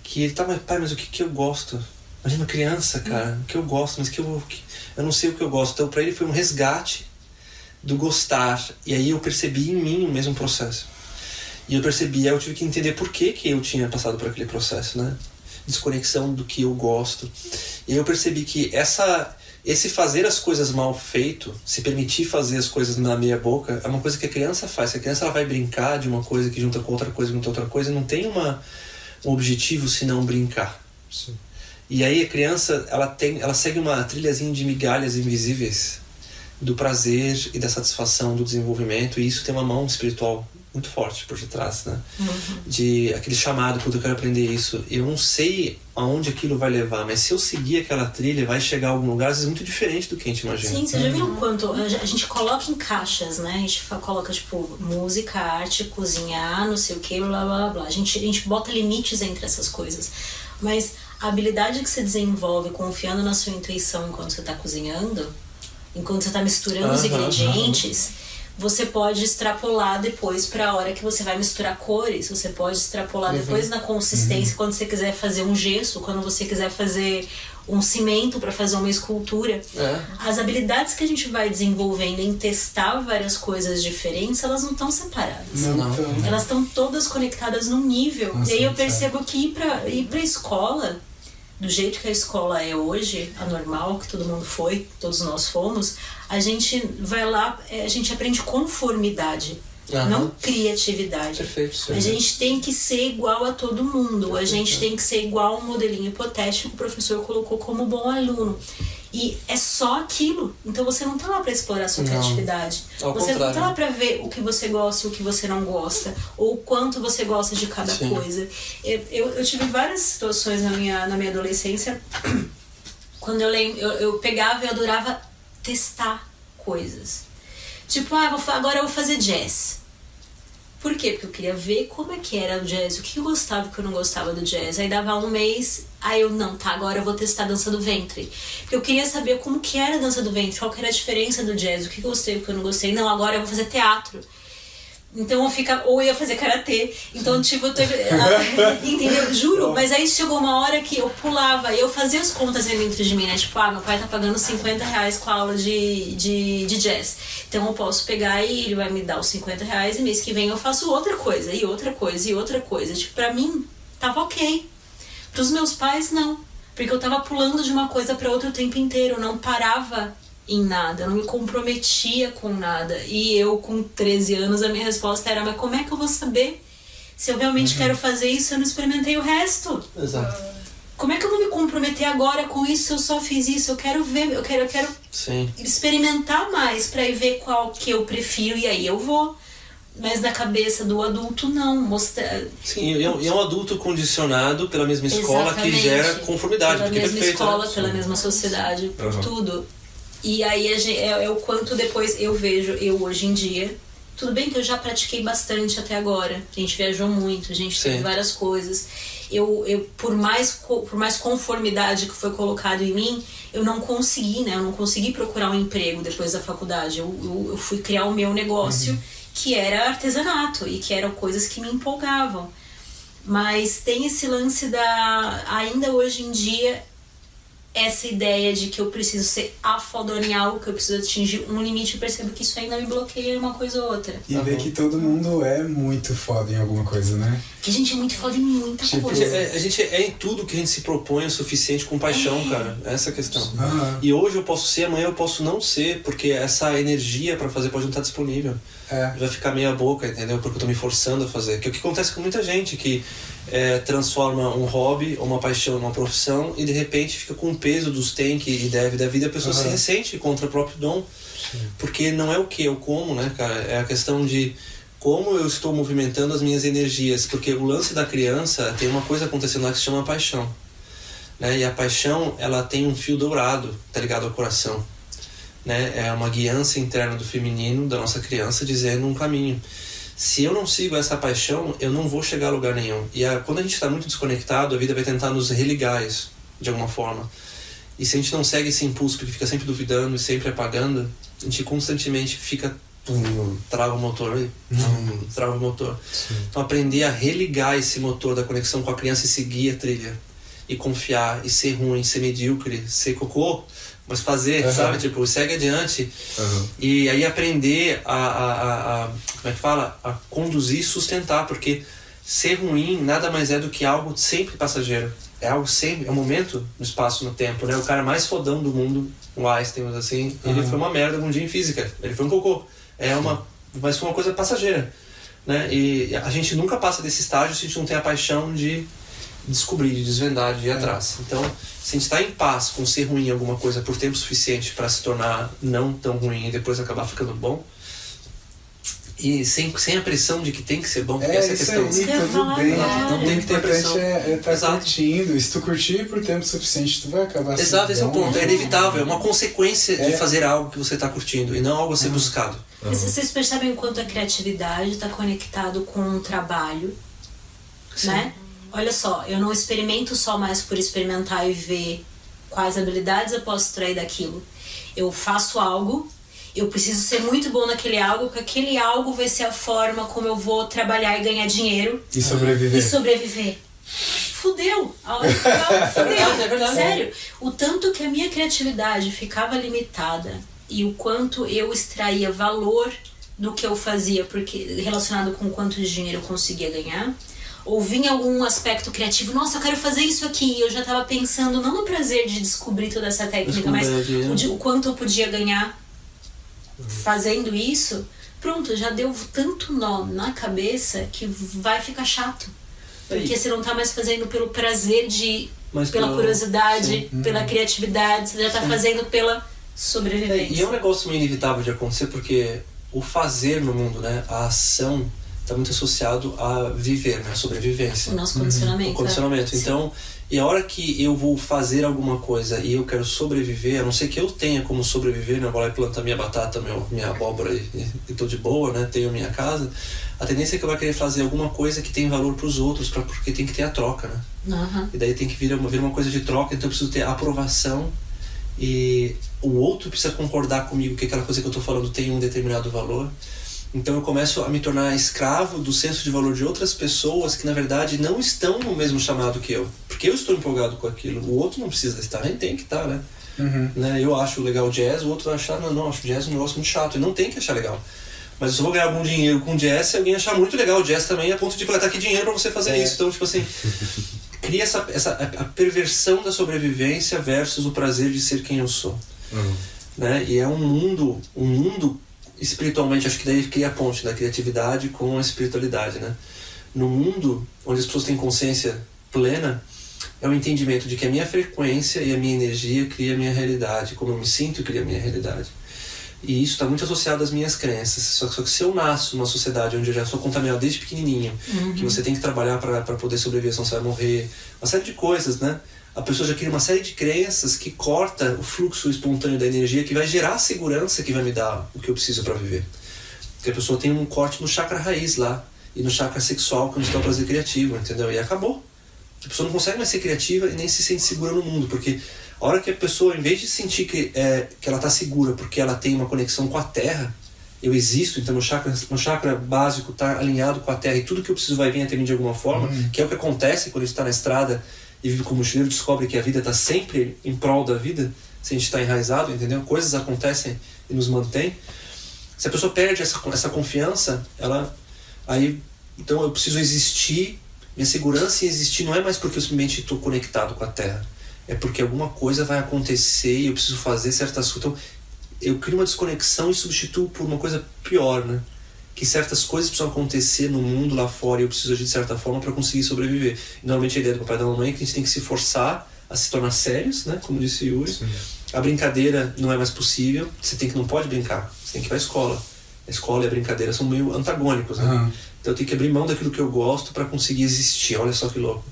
A: Que ele mas pai, mas o que eu gosto? Imagina uma criança, cara, o que eu gosto, mas eu não sei o que eu gosto. Então pra ele foi um resgate do gostar. E aí eu percebi em mim o mesmo processo. E eu percebi, aí eu tive que entender por que eu tinha passado por aquele processo, né? Desconexão do que eu gosto. E aí eu percebi que esse fazer as coisas mal feito, se permitir fazer as coisas na meia boca, é uma coisa que a criança faz. Se a criança ela vai brincar de uma coisa que junta com outra coisa, não tem um objetivo senão brincar.
C: Sim.
A: E aí a criança, ela segue uma trilhazinha de migalhas invisíveis do prazer e da satisfação do desenvolvimento, e isso tem uma mão espiritual muito forte por detrás, né? De aquele chamado, eu quero aprender isso. Eu não sei aonde aquilo vai levar, mas se eu seguir aquela trilha, vai chegar a algum lugar, às vezes muito diferente do que a gente imagina.
B: Sim, vocês já viram quanto a gente coloca em caixas, né? A gente coloca, tipo, música, arte, cozinhar, não sei o que, blá, blá, blá. A gente bota limites entre essas coisas. Mas a habilidade que você desenvolve confiando na sua intuição enquanto você está cozinhando, enquanto você está misturando os ingredientes, você pode extrapolar depois para a hora que você vai misturar cores, você pode extrapolar depois na consistência, quando você quiser fazer um gesso, quando você quiser fazer um cimento para fazer uma escultura. As habilidades que a gente vai desenvolvendo em testar várias coisas diferentes, elas não estão separadas.
E: Não.
B: Elas estão todas conectadas num nível. E aí eu percebo que ir pra escola, do jeito que a escola é hoje, a normal, que todo mundo foi, todos nós fomos, a gente vai lá, a gente aprende conformidade, não criatividade.
A: Perfeito.
B: A gente tem que ser igual a todo mundo, a gente tem que ser igual a um modelinho hipotético que o professor colocou como bom aluno. E é só aquilo. Então você não tá lá pra explorar a sua criatividade. Você não tá lá pra ver o que você gosta e o que você não gosta. Ou o quanto você gosta de cada coisa. Eu tive várias situações na minha adolescência. Quando eu pegava e eu adorava testar coisas. Tipo, agora eu vou fazer jazz. Por quê? Porque eu queria ver como é que era o jazz, o que eu gostava e o que eu não gostava do jazz. Aí dava um mês, aí eu, agora eu vou testar a dança do ventre. Porque eu queria saber como que era a dança do ventre, qual que era a diferença do jazz, o que eu gostei, o que eu não gostei. Não, agora eu vou fazer teatro. Então ou ia fazer karatê. Então, tipo, entendeu? Juro, mas aí chegou uma hora que eu pulava, eu fazia as contas dentro de mim, né? Tipo, meu pai tá pagando R$50 com a aula de jazz. Então eu posso pegar e ele vai me dar os R$50 e mês que vem eu faço outra coisa, e outra coisa, e outra coisa. Tipo, pra mim, tava ok. Pros meus pais, não. Porque eu tava pulando de uma coisa pra outra o tempo inteiro. Eu não parava em nada, eu não me comprometia com nada. E eu, com 13 anos, a minha resposta era: mas como é que eu vou saber se eu realmente quero fazer isso se eu não experimentei o resto?
A: Exato.
B: Como é que eu vou me comprometer agora com isso se eu só fiz isso? Eu quero ver, eu quero experimentar mais pra ir ver qual que eu prefiro, e aí eu vou. Mas na cabeça do adulto, não. Mostrar.
A: Sim, e é um adulto condicionado pela mesma escola. Exatamente. Que gera conformidade.
B: Pela mesma
A: perfeito,
B: escola, né? Pela mesma sociedade, por tudo. E aí é o quanto depois eu vejo, eu hoje em dia, tudo bem que eu já pratiquei bastante até agora, a gente viajou muito, a gente fez várias coisas, eu por mais conformidade que foi colocado em mim, eu não consegui, né? Eu não consegui procurar um emprego depois da faculdade, eu fui criar o meu negócio, que era artesanato, e que eram coisas que me empolgavam. Mas tem esse lance ainda hoje em dia, essa ideia de que eu preciso ser afodona em algo, que eu preciso atingir um limite, eu percebo que isso ainda me bloqueia em uma coisa ou outra.
E: E ver que todo mundo é muito foda em alguma coisa, né?
B: Que a gente é muito foda em muita coisa.
A: A gente é em tudo que a gente se propõe o suficiente com paixão, cara. Essa é a questão. E hoje eu posso ser, amanhã eu posso não ser, porque essa energia pra fazer pode não estar disponível. Vai ficar meia boca, entendeu? Porque eu tô me forçando a fazer. Que é o que acontece com muita gente, que transforma um hobby ou uma paixão numa profissão e de repente fica com o peso dos tem que e deve da vida, a pessoa se ressente contra o próprio dom. Porque não é o que, é o como, né, cara? É a questão de como eu estou movimentando as minhas energias. Porque o lance da criança, tem uma coisa acontecendo lá que se chama paixão, né? E a paixão, ela tem um fio dourado, tá ligado ao coração, né? É uma guiança interna do feminino, da nossa criança, dizendo um caminho. Se eu não sigo essa paixão, eu não vou chegar a lugar nenhum. E quando a gente está muito desconectado, a vida vai tentar nos religar isso, de alguma forma. E se a gente não segue esse impulso, porque fica sempre duvidando e sempre apagando, a gente constantemente fica... trava o motor aí. Trava o motor. Então aprender a religar esse motor da conexão com a criança e seguir a trilha. E confiar, e ser ruim, ser medíocre, ser cocô, mas fazer, sabe? Tipo, segue adiante. E aí aprender como é que fala? A conduzir e sustentar, porque ser ruim nada mais é do que algo sempre passageiro. É algo sempre, é um momento no espaço, no tempo, né? O cara mais fodão do mundo, o Einstein, assim, ele foi uma merda um dia em física. Ele foi um cocô. Mas foi uma coisa passageira, né? E a gente nunca passa desse estágio se a gente não tem a paixão de descobrir, de desvendar, de ir atrás. Então, se a gente está em paz com ser ruim em alguma coisa por tempo suficiente para se tornar não tão ruim e depois acabar ficando bom, e sem a pressão de que tem que ser bom, porque essa é a questão.
E: Isso aí, tudo bem.
A: Não tem que ter pressão.
E: É estar curtindo. E se tu curtir por tempo suficiente, tu vai acabar sendo
A: Exato, esse é o ponto. É inevitável, é uma consequência de fazer algo que você está curtindo e não algo a ser buscado.
B: Vocês percebem o quanto a criatividade está conectado com o trabalho, né? Olha só, eu não experimento só mais por experimentar e ver quais habilidades eu posso extrair daquilo. Eu faço algo, eu preciso ser muito bom naquele algo, porque aquele algo vai ser a forma como eu vou trabalhar e ganhar dinheiro.
E: E sobreviver.
B: Fudeu. Fudeu. Sério. O tanto que a minha criatividade ficava limitada e o quanto eu extraía valor do que eu fazia, porque relacionado com quanto de dinheiro eu conseguia ganhar, ou vinha algum aspecto criativo, nossa, eu quero fazer isso aqui, e eu já estava pensando não no prazer de descobrir toda essa técnica, mas o quanto eu podia ganhar fazendo isso. Pronto, já deu tanto nó na cabeça que vai ficar chato, porque você não tá mais fazendo pelo prazer de
A: mas
B: pela curiosidade, pela criatividade, você já tá fazendo pela sobrevivência.
A: E é um negócio meio inevitável de acontecer, porque o fazer no mundo, né, a ação, está muito associado a viver, né, a sobrevivência.
B: O nosso condicionamento.
A: O condicionamento. Então, e a hora que eu vou fazer alguma coisa e eu quero sobreviver, a não ser que eu tenha como sobreviver, né, eu vou lá e plantar minha batata, minha abóbora e tô de boa, né, tenho minha casa, a tendência é que eu vou querer fazer alguma coisa que tem valor para os outros, porque tem que ter a troca, né? E daí tem que vir uma coisa de troca, então eu preciso ter a aprovação e o outro precisa concordar comigo que aquela coisa que eu tô falando tem um determinado valor. Então eu começo a me tornar escravo do senso de valor de outras pessoas que na verdade não estão no mesmo chamado que eu. Porque eu estou empolgado com aquilo, o outro não precisa estar, nem tem que estar, né? Né? Eu acho legal jazz, o outro vai achar, não, acho jazz um negócio muito chato, e não tem que achar legal. Mas eu só vou ganhar algum dinheiro com jazz se alguém achar muito legal o jazz também, a ponto de coletar aqui dinheiro pra você fazer isso. Então, tipo assim, cria a perversão da sobrevivência versus o prazer de ser quem eu sou. Né? E é um mundo espiritualmente, acho que daí cria a ponte da criatividade com a espiritualidade, né? No mundo onde as pessoas têm consciência plena, é o entendimento de que a minha frequência e a minha energia cria a minha realidade, como eu me sinto cria a minha realidade. E isso está muito associado às minhas crenças. Só que se eu nasço numa sociedade onde eu já sou contaminado desde pequenininho, que você tem que trabalhar para poder sobreviver, senão você vai morrer, uma série de coisas, né? A pessoa já cria uma série de crenças que corta o fluxo espontâneo da energia que vai gerar a segurança que vai me dar o que eu preciso para viver. Porque a pessoa tem um corte no chakra raiz lá, e no chakra sexual, que é onde está o prazer criativo, entendeu? E acabou. A pessoa não consegue mais ser criativa e nem se sente segura no mundo, porque a hora que a pessoa, em vez de sentir que ela está segura porque ela tem uma conexão com a Terra, eu existo, então meu chakra básico está alinhado com a Terra e tudo que eu preciso vai vir até mim de alguma forma, que é o que acontece quando a gente está na estrada e vive como mochileiro, descobre que a vida está sempre em prol da vida, se a gente está enraizado, entendeu? Coisas acontecem e nos mantém. Se a pessoa perde essa confiança, então eu preciso existir, minha segurança em existir não é mais porque eu simplesmente estou conectado com a Terra, é porque alguma coisa vai acontecer e eu preciso fazer certas coisas. Então eu crio uma desconexão e substituo por uma coisa pior, né? Que certas coisas precisam acontecer no mundo lá fora e eu preciso agir de certa forma para conseguir sobreviver. E, normalmente a ideia do papai e da mamãe é que a gente tem que se forçar a se tornar sérios, né? Como disse o Yuri. Sim. A brincadeira não é mais possível, não pode brincar, você tem que ir para a escola. A escola e a brincadeira são meio antagônicos, né? Então eu tenho que abrir mão daquilo que eu gosto para conseguir existir, olha só que louco.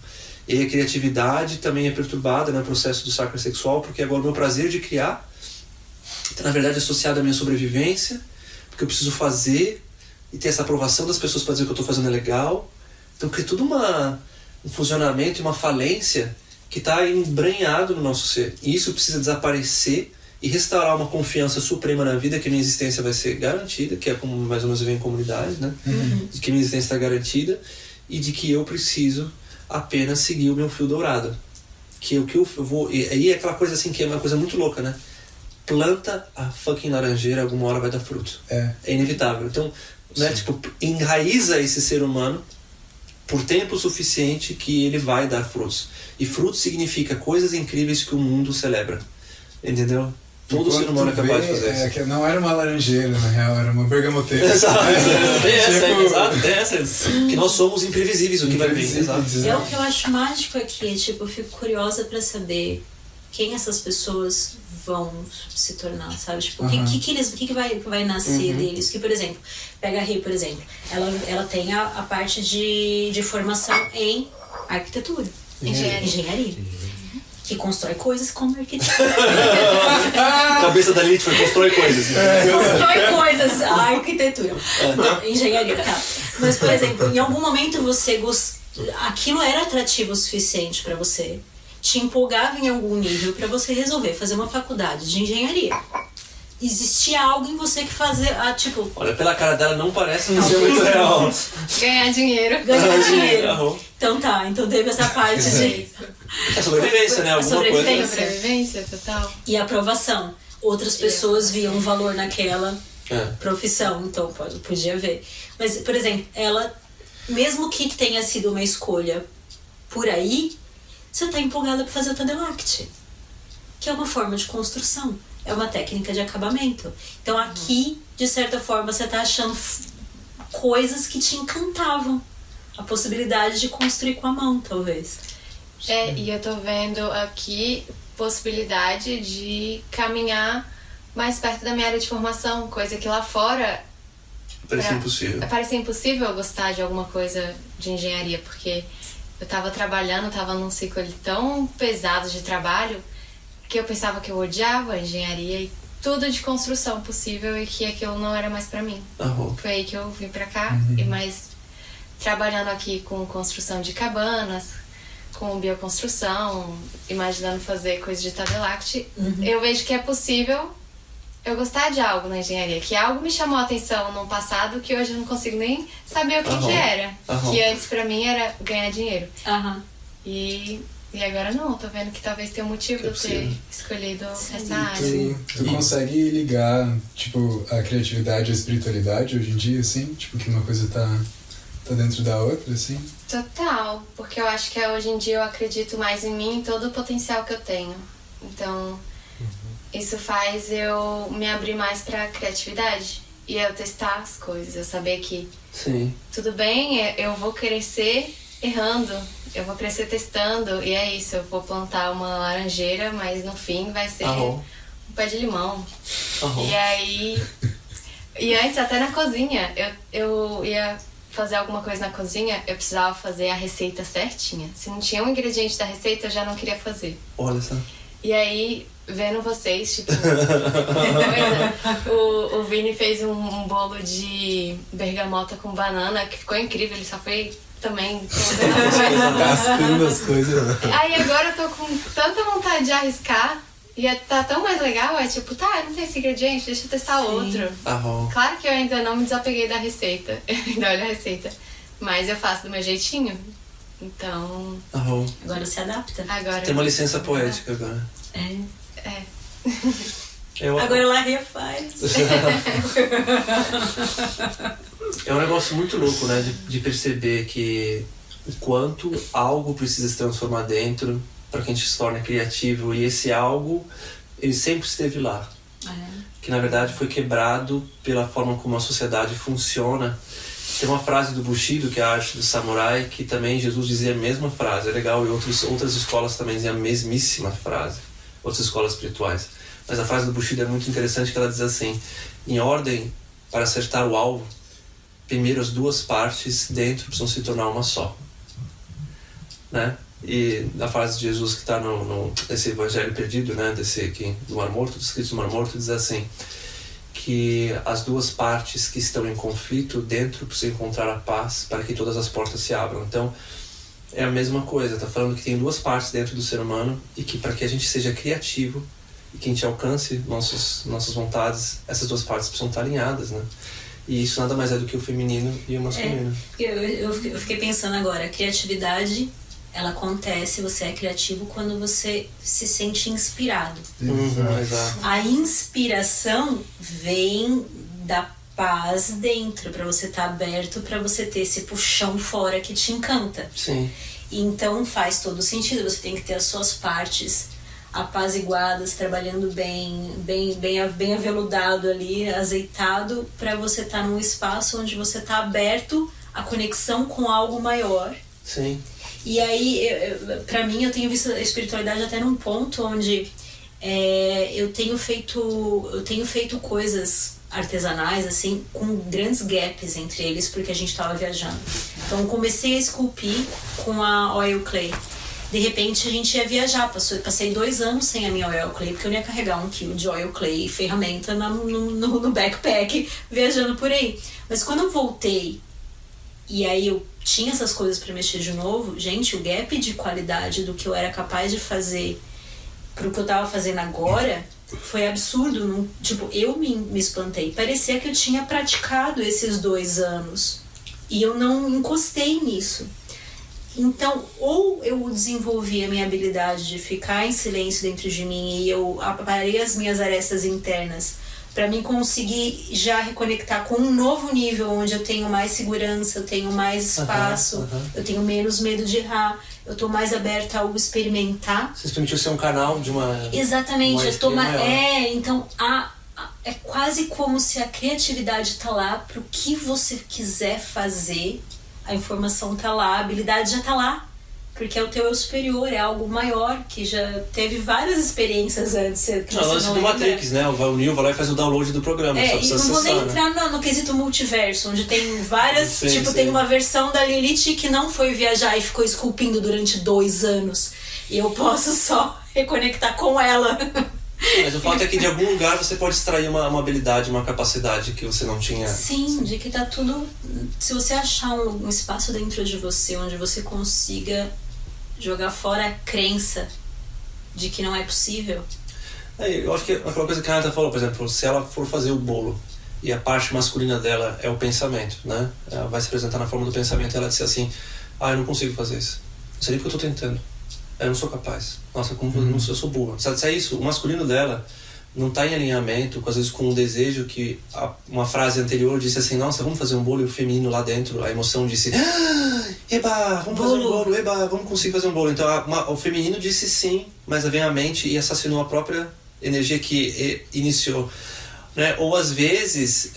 A: E a criatividade também é perturbada no processo do chakra sexual, porque agora o meu prazer de criar está na verdade associado à minha sobrevivência, porque eu preciso fazer e ter essa aprovação das pessoas para dizer que eu estou fazendo é legal. Então cria tudo um fusionamento e uma falência que está embranhado no nosso ser. E isso precisa desaparecer e restaurar uma confiança suprema na vida, que a minha existência vai ser garantida, que é como mais ou menos eu venho em comunidade, né? De que a minha existência está garantida e de que eu preciso apenas seguir o meu fio dourado. Que o que eu vou... E aí é aquela coisa assim que é uma coisa muito louca, né? Planta a fucking laranjeira, alguma hora vai dar fruto. É inevitável. Então, né, tipo, enraiza esse ser humano por tempo suficiente que ele vai dar frutos. E frutos significa coisas incríveis que o mundo celebra. Entendeu? Todo ser humano é capaz de fazer isso.
E: Que não era uma laranjeira, na real, era uma bergamoteira.
A: Exato, tem essa. Que nós somos imprevisíveis, o que vai vir. Exato.
B: É o que eu acho mágico aqui, tipo, eu fico curiosa pra saber quem essas pessoas vão se tornar, sabe? Tipo, o que vai nascer deles? Que, por exemplo, pega a Rê, por exemplo, ela tem a parte de formação em arquitetura, engenharia. Que constrói coisas como arquitetura.
A: Cabeça da Litva constrói coisas.
B: Constrói coisas, a arquitetura. Não, engenharia, tá. Mas, por exemplo, em algum momento aquilo era atrativo o suficiente pra você. Te empolgava em algum nível pra você resolver fazer uma faculdade de engenharia. Existia algo em você que fazia, tipo...
A: Olha, pela cara dela não parece ser muito real.
D: Ganhar dinheiro.
B: Então tá, então teve essa parte de...
A: A sobrevivência, né? Alguma coisa.
D: Sobrevivência, total.
B: E a aprovação. Outras pessoas viam valor naquela profissão, então podia ver. Mas, por exemplo, ela, mesmo que tenha sido uma escolha por aí, você tá empolgada pra fazer o Tadelact, que é uma forma de construção. É uma técnica de acabamento. Então aqui, de certa forma, você tá achando coisas que te encantavam. A possibilidade de construir com a mão, talvez.
D: E eu tô vendo aqui possibilidade de caminhar mais perto da minha área de formação, coisa que lá fora parecia impossível eu gostar de alguma coisa de engenharia, porque eu tava num ciclo ali tão pesado de trabalho que eu pensava que eu odiava a engenharia e tudo de construção possível e que aquilo não era mais pra mim. Foi aí que eu vim pra cá, mas trabalhando aqui com construção de cabanas, com bioconstrução, imaginando fazer coisa de Tadelact, eu vejo que é possível eu gostar de algo na engenharia, que algo me chamou a atenção no passado que hoje eu não consigo nem saber o que era. Que antes pra mim era ganhar dinheiro. E agora não, tô vendo que talvez tenha um motivo de eu ter escolhido essa área.
E: Tu consegue ligar, tipo, a criatividade e a espiritualidade hoje em dia, assim? Tipo, que uma coisa tá dentro da outra, assim?
D: Total, porque eu acho que hoje em dia eu acredito mais em mim e todo o potencial que eu tenho. Então, isso faz eu me abrir mais pra criatividade e eu testar as coisas, eu saber que tudo bem, eu vou crescer errando, eu vou crescer testando e é isso, eu vou plantar uma laranjeira, mas no fim vai ser um pé de limão. E aí, e antes até na cozinha, eu ia fazer alguma coisa na cozinha, eu precisava fazer a receita certinha. Se não tinha um ingrediente da receita, eu já não queria fazer.
A: Olha só.
D: E aí, vendo vocês, tipo... o Vini fez um bolo de bergamota com banana, que ficou incrível, ele só foi também...
E: Gastando as coisas.
D: Aí agora eu tô com tanta vontade de arriscar, e tá tão mais legal, tipo, não tem esse ingrediente, deixa eu testar outro. Claro que eu ainda não me desapeguei da receita, eu ainda olho a receita, mas eu faço do meu jeitinho. Então...
B: Agora se adapta.
A: Tem uma licença poética agora.
B: Agora ela refaz.
A: É um negócio muito louco, né? De perceber que o quanto algo precisa se transformar dentro para que a gente se torne criativo. E esse algo, ele sempre esteve lá. Que na verdade foi quebrado pela forma como a sociedade funciona. Tem uma frase do Bushido, que é a arte do samurai, que também Jesus dizia a mesma frase. É legal, e outras escolas também diziam a mesmíssima frase. Outras escolas espirituais. Mas a frase do Bushido é muito interessante, que ela diz assim: em ordem para acertar o alvo, primeiro as duas partes dentro precisam se tornar uma só. Né? E na frase de Jesus que está nesse Evangelho Perdido, né? Desse aqui, do Mar Morto, dos escritos do Mar Morto, diz assim: que as duas partes que estão em conflito dentro precisam encontrar a paz para que todas as portas se abram. Então, é a mesma coisa, está falando que tem duas partes dentro do ser humano e que para que a gente seja criativo e que a gente alcance nossas vontades, essas duas partes precisam estar alinhadas, né? E isso nada mais é do que o feminino e o masculino.
B: Eu fiquei pensando agora, a criatividade, ela acontece, você é criativo quando você se sente inspirado.
A: Exato.
B: A inspiração vem da paz dentro, para você estar aberto, para você ter esse puxão fora que te encanta.
A: Sim.
B: Então faz todo sentido, você tem que ter as suas partes apaziguadas, trabalhando bem aveludado ali, azeitado, para você estar num espaço onde você está aberto à conexão com algo maior.
A: Sim.
B: E aí, pra mim, eu tenho visto a espiritualidade até num ponto onde eu tenho feito coisas artesanais, assim, com grandes gaps entre eles, porque a gente estava viajando. Então, comecei a esculpir com a oil clay. De repente, a gente ia viajar. Passei 2 anos sem a minha oil clay, porque eu não ia carregar 1 quilo de oil clay e ferramenta no backpack, viajando por aí. Mas quando eu voltei, e aí eu tinha essas coisas para mexer de novo, gente, o gap de qualidade do que eu era capaz de fazer pro que eu tava fazendo agora foi absurdo. Tipo, eu me espantei. Parecia que eu tinha praticado esses 2 anos e eu não encostei nisso. Então, ou eu desenvolvi a minha habilidade de ficar em silêncio dentro de mim e eu aparei as minhas arestas internas para mim conseguir já reconectar com um novo nível onde eu tenho mais segurança, eu tenho mais espaço, eu tenho menos medo de errar, eu tô mais aberta ao experimentar.
A: Você permitiu ser um canal de uma...
B: Exatamente, eu tô então é quase como se a criatividade tá lá pro que você quiser fazer, a informação tá lá, a habilidade já tá lá Porque o teu eu superior, é algo maior, que já teve várias experiências antes. Que
A: não, lance do Matrix, né? O Neo vai lá e faz o download do programa. Só
B: e não vou nem entrar no quesito multiverso, onde tem várias... tem uma versão da Lilith que não foi viajar e ficou esculpindo durante 2 anos. E eu posso só reconectar com ela.
A: Mas o fato é que de algum lugar você pode extrair uma habilidade, uma capacidade que você não tinha.
B: Sim, de que tá tudo... Se você achar um espaço dentro de você onde você consiga jogar fora a crença de que não é possível.
A: Eu acho que aquela coisa que a Renata falou, por exemplo, se ela for fazer o bolo e a parte masculina dela é o pensamento, né? Ela vai se apresentar na forma do pensamento e ela diz assim, eu não consigo fazer isso. Não sei nem porque eu tô tentando. Eu não sou capaz. Nossa, como eu sou burra. Se é isso, o masculino dela não está em alinhamento, às vezes, com o desejo que uma frase anterior disse assim, nossa, vamos fazer um bolo, e o feminino lá dentro, a emoção disse, eba, vamos fazer um bolo, eba, vamos conseguir fazer um bolo. Então o feminino disse sim, mas vem a mente e assassinou a própria energia que iniciou. Né? Ou às vezes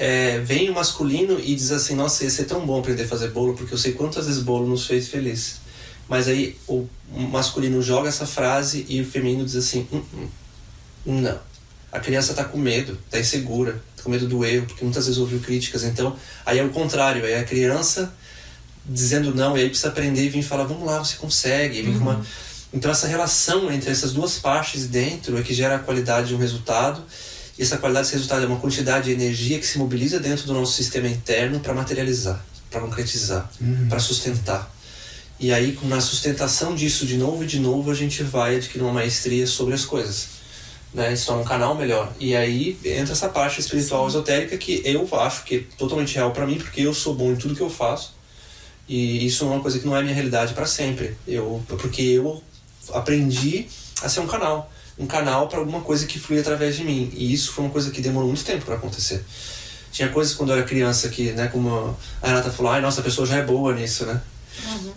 A: vem o masculino e diz assim, nossa, ia ser tão bom aprender a fazer bolo, porque eu sei quantas vezes bolo nos fez feliz. Mas aí o masculino joga essa frase e o feminino diz assim, não. A criança está com medo, está insegura, tá com medo do erro, porque muitas vezes ouviu críticas. Então, aí é o contrário, é a criança dizendo não, e aí precisa aprender e vir falar, vamos lá, você consegue. E vem com uma... Então essa relação entre essas duas partes dentro é que gera a qualidade de um resultado. E essa qualidade desse resultado é uma quantidade de energia que se mobiliza dentro do nosso sistema interno para materializar, para concretizar, para sustentar. E aí, na sustentação disso de novo e de novo, a gente vai adquirir uma maestria sobre as coisas. Né, se torna um canal melhor. E aí entra essa parte espiritual esotérica que eu acho que é totalmente real para mim, porque eu sou bom em tudo que eu faço. E isso é uma coisa que não é minha realidade para sempre. Porque eu aprendi a ser um canal para alguma coisa que flui através de mim. E isso foi uma coisa que demorou muito tempo para acontecer. Tinha coisas quando eu era criança que, né, como a Renata falou, nossa, a pessoa já é boa nisso, né?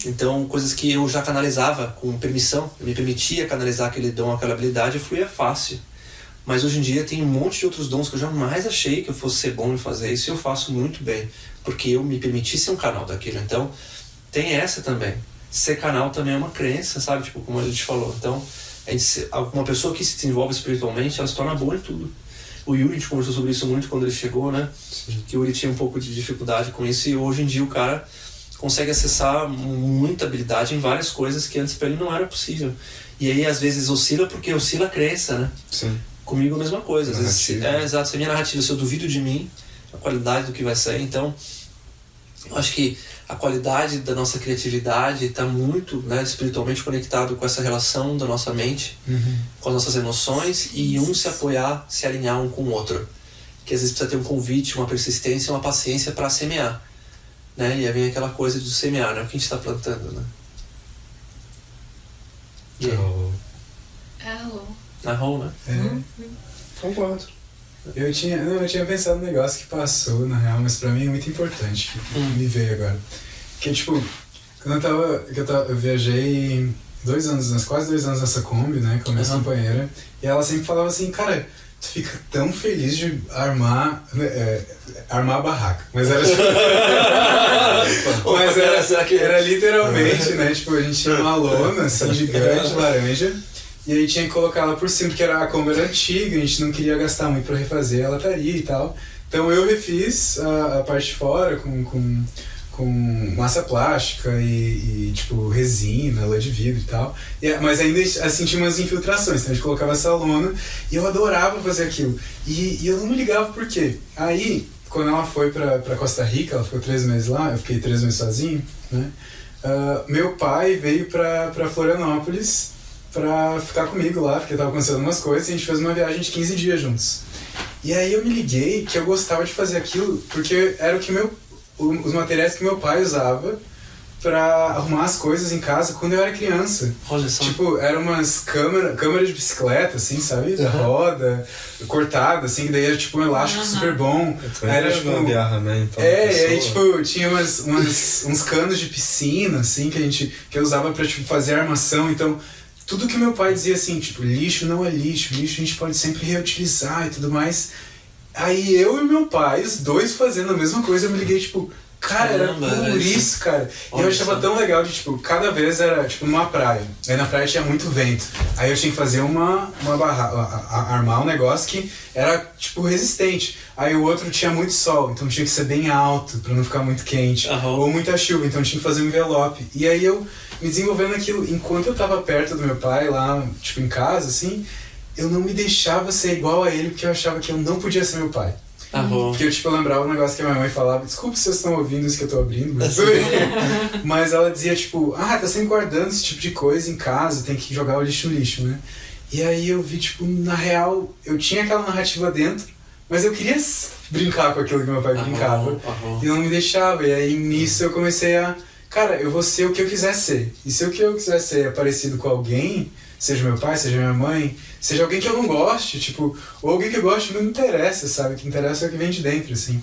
A: Então, coisas que eu já canalizava com permissão, eu me permitia canalizar aquele dom, aquela habilidade, fluía fácil. Mas hoje em dia tem um monte de outros dons que eu jamais achei que eu fosse ser bom em fazer isso, e eu faço muito bem, porque eu me permiti ser um canal daquilo. Então, tem essa também. Ser canal também é uma crença, sabe? Tipo, como a gente falou. Então, uma pessoa que se desenvolve espiritualmente, ela se torna boa em tudo. O Yuri, a gente conversou sobre isso muito quando ele chegou, né? Sim. Que o Yuri tinha um pouco de dificuldade com isso, e hoje em dia o cara consegue acessar muita habilidade em várias coisas que antes para ele não era possível. E aí às vezes oscila porque oscila a crença, né? Sim. Comigo a mesma coisa. Às vezes, exato, se a minha narrativa, se eu duvido de mim, a qualidade do que vai sair. Então, eu acho que a qualidade da nossa criatividade está muito, né, espiritualmente conectado com essa relação da nossa mente, com as nossas emoções, e se apoiar, se alinhar um com o outro. Que às vezes precisa ter um convite, uma persistência, uma paciência para semear. Né? E aí vem aquela coisa de semear, né? O que a gente está plantando, né? E aí? Arrou, né?
E: Concordo. Eu tinha pensado no negócio que passou, na real, mas pra mim é muito importante. Me veio agora. Que, tipo, quando eu viajei 2 anos, quase 2 anos nessa Kombi, né? Com a minha companheira. E ela sempre falava assim, cara, tu fica tão feliz de armar a barraca. Mas era era literalmente, né? Tipo, a gente tinha uma lona assim, gigante, laranja. E aí tinha que colocar ela por cima, porque a Kombi era antiga, a gente não queria gastar muito pra refazer a lataria e tal. Então eu refiz a parte de fora com massa plástica e tipo resina, lã de vidro e tal. Mas ainda assim tinha umas infiltrações, então a gente colocava essa lona e eu adorava fazer aquilo. E eu não me ligava por quê. Aí, quando ela foi pra Costa Rica, ela ficou 3 meses lá, eu fiquei 3 meses sozinho, né? Meu pai veio pra Florianópolis pra ficar comigo lá, porque tava acontecendo umas coisas, e a gente fez uma viagem de 15 dias juntos. E aí eu me liguei que eu gostava de fazer aquilo porque era o que os materiais que meu pai usava pra arrumar as coisas em casa quando eu era criança.
A: Olha só.
E: Tipo, eram umas câmeras de bicicleta, assim, sabe? Da roda, cortada, assim, que daí era tipo um elástico super bom. Era tipo uma guerra, né? Então, e aí tipo, tinha uns canos de piscina, assim, que eu usava pra tipo, fazer armação. Então, tudo que meu pai dizia assim, tipo, lixo não é lixo a gente pode sempre reutilizar e tudo mais. Aí eu e meu pai, os dois fazendo a mesma coisa, eu me liguei, tipo, Cara, caramba, era por isso, cara. E eu achava tão legal de, tipo, cada vez era, tipo, numa praia. Aí na praia tinha muito vento. Aí eu tinha que fazer uma armar um negócio que era, tipo, resistente. Aí o outro tinha muito sol, então tinha que ser bem alto pra não ficar muito quente. Ou muita chuva, então tinha que fazer um envelope. E aí eu me desenvolvendo aquilo. Enquanto eu tava perto do meu pai, lá, tipo, em casa, assim, eu não me deixava ser igual a ele, porque eu achava que eu não podia ser meu pai. Porque eu, tipo, lembrava um negócio que a minha mãe falava. Desculpa se vocês estão ouvindo isso que eu tô abrindo, mas ela dizia, tipo, tá sempre guardando esse tipo de coisa em casa, tem que jogar o lixo no lixo, né? E aí eu vi, tipo, na real, eu tinha aquela narrativa dentro, mas eu queria brincar com aquilo que meu pai brincava. E não me deixava. E aí nisso eu comecei a... Cara, eu vou ser o que eu quiser ser. E se o que eu quiser ser é parecido com alguém, seja meu pai, seja minha mãe, seja alguém que eu não goste, tipo, ou alguém que eu goste, não me interessa, sabe? O que interessa é o que vem de dentro, assim.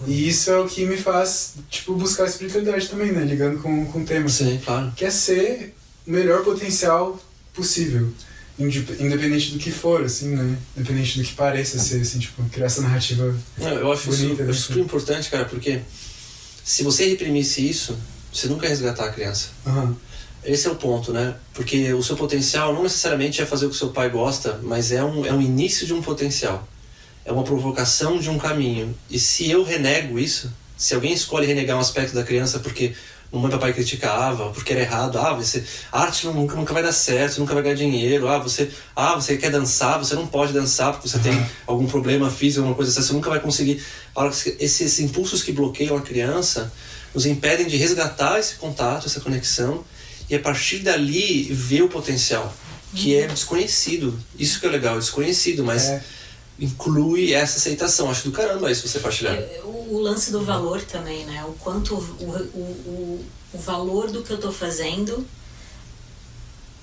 E: E isso é o que me faz, tipo, buscar a espiritualidade também, né? Ligando com o tema.
A: Sim, claro.
E: Que é ser o melhor potencial possível. Independente do que for, assim, né? Independente do que pareça ser, assim, tipo, criar essa narrativa
A: eu acho bonita, isso super importante, cara, porque se você reprimisse isso, você nunca ia resgatar a criança. Esse é o ponto, né? Porque o seu potencial não necessariamente é fazer o que seu pai gosta, mas é um início de um potencial. É uma provocação de um caminho. E se eu renego isso, se alguém escolhe renegar um aspecto da criança porque mamãe e papai criticava, porque era errado, arte nunca vai dar certo, você nunca vai ganhar dinheiro, você quer dançar, você não pode dançar porque você tem algum problema físico, alguma coisa assim, você nunca vai conseguir. Esses impulsos que bloqueiam a criança nos impedem de resgatar esse contato, essa conexão, e a partir dali ver o potencial, que é desconhecido. Isso que é legal, desconhecido, mas inclui essa aceitação. Acho do caramba isso você partilhar.
B: O lance do valor também, né? O quanto o valor do que eu tô fazendo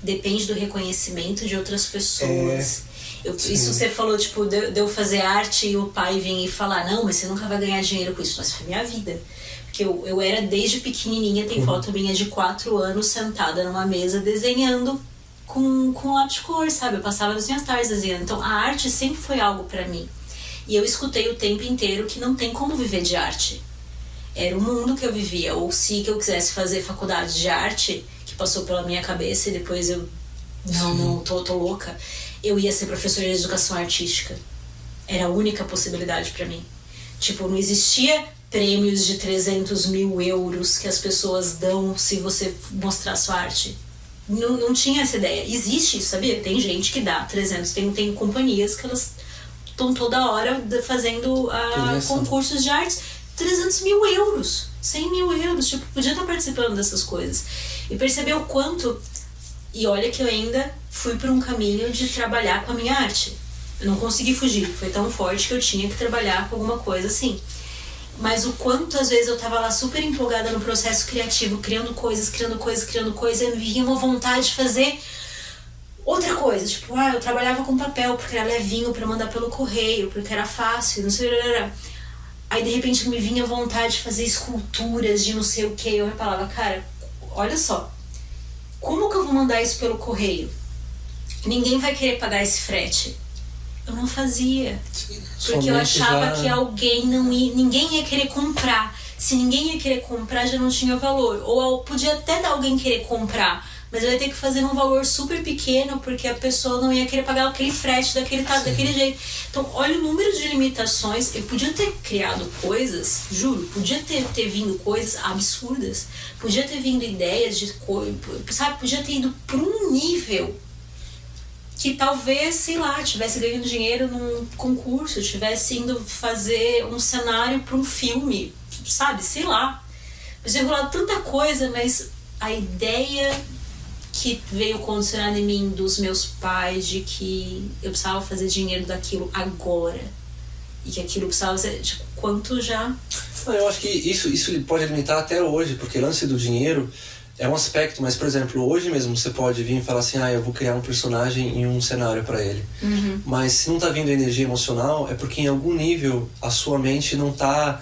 B: depende do reconhecimento de outras pessoas. Isso você falou, tipo, de eu fazer arte e o pai vir e falar, não, mas você nunca vai ganhar dinheiro com isso. Mas foi minha vida. Porque eu era desde pequenininha, tem foto minha de 4 anos sentada numa mesa desenhando com lápis de cor, sabe? Eu passava as minhas tardes desenhando. Então a arte sempre foi algo pra mim. E eu escutei o tempo inteiro que não tem como viver de arte. Era o mundo que eu vivia. Ou se eu quisesse fazer faculdade de arte, que passou pela minha cabeça e depois eu... Não, tô louca. Eu ia ser professora de educação artística. Era a única possibilidade pra mim. Tipo, não existia prêmios de 300 mil euros que as pessoas dão se você mostrar sua arte. Não tinha essa ideia. Existe isso, sabia? Tem gente que dá 300. Tem companhias que elas estão toda hora fazendo concursos de artes. 300 mil euros, 100 mil euros. Tipo, podia estar participando dessas coisas. E perceber o quanto... E olha que eu ainda fui por um caminho de trabalhar com a minha arte. Eu não consegui fugir. Foi tão forte que eu tinha que trabalhar com alguma coisa assim. Mas o quanto às vezes eu tava lá super empolgada no processo criativo, criando coisas, e me vinha uma vontade de fazer outra coisa. Tipo, eu trabalhava com papel porque era levinho pra mandar pelo correio, porque era fácil, não sei. Aí de repente me vinha vontade de fazer esculturas de não sei o que. Eu falava, cara, olha só, como que eu vou mandar isso pelo correio? Ninguém vai querer pagar esse frete. Eu não fazia. Sim, porque eu achava que ninguém ia querer comprar. Se ninguém ia querer comprar, já não tinha valor. Ou podia até dar alguém querer comprar, mas eu ia ter que fazer um valor super pequeno, porque a pessoa não ia querer pagar aquele frete daquele jeito. Então, olha o número de limitações. Eu podia ter criado coisas, juro, podia ter vindo coisas absurdas. Podia ter vindo ideias de coisa, sabe? Podia ter ido para um nível que talvez, sei lá, tivesse ganhando dinheiro num concurso, tivesse indo fazer um cenário para um filme, sabe, sei lá. Podia rolar tanta coisa, mas a ideia que veio condicionar em mim dos meus pais de que eu precisava fazer dinheiro daquilo agora e que aquilo precisava ser, tipo, quanto já...
A: Eu acho que isso pode alimentar até hoje, porque o lance do dinheiro é um aspecto, mas, por exemplo, hoje mesmo você pode vir e falar assim, eu vou criar um personagem e um cenário para ele. Mas se não tá vindo energia emocional, é porque em algum nível a sua mente não tá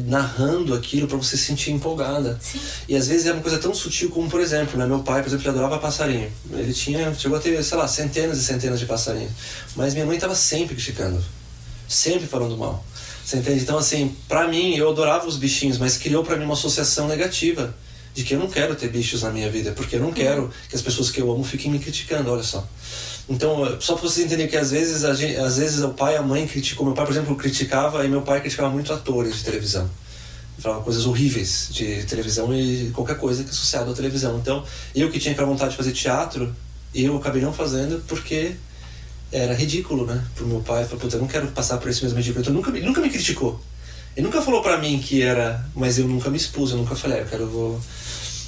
A: narrando aquilo para você se sentir empolgada.
B: Sim.
A: E às vezes é uma coisa tão sutil como, por exemplo, né, meu pai, por exemplo, ele adorava passarinho. Ele chegou a ter, sei lá, centenas e centenas de passarinhos. Mas minha mãe tava sempre criticando, sempre falando mal. Você entende? Então, assim, pra mim, eu adorava os bichinhos, mas criou pra mim uma associação negativa de que eu não quero ter bichos na minha vida, porque eu não quero que as pessoas que eu amo fiquem me criticando, olha só. Então, só pra vocês entenderem que às vezes o pai e a mãe criticam. Meu pai, por exemplo, criticava, e meu pai criticava muito atores de televisão. Ele falava coisas horríveis de televisão e qualquer coisa que é associada à televisão. Então, eu que tinha aquela vontade de fazer teatro, eu acabei não fazendo porque era ridículo, né? Pro meu pai, falou, puta, eu não quero passar por esse mesmo ridículo. Então, ele nunca me criticou. Ele nunca falou pra mim que era... Mas eu nunca me expus, eu nunca falei,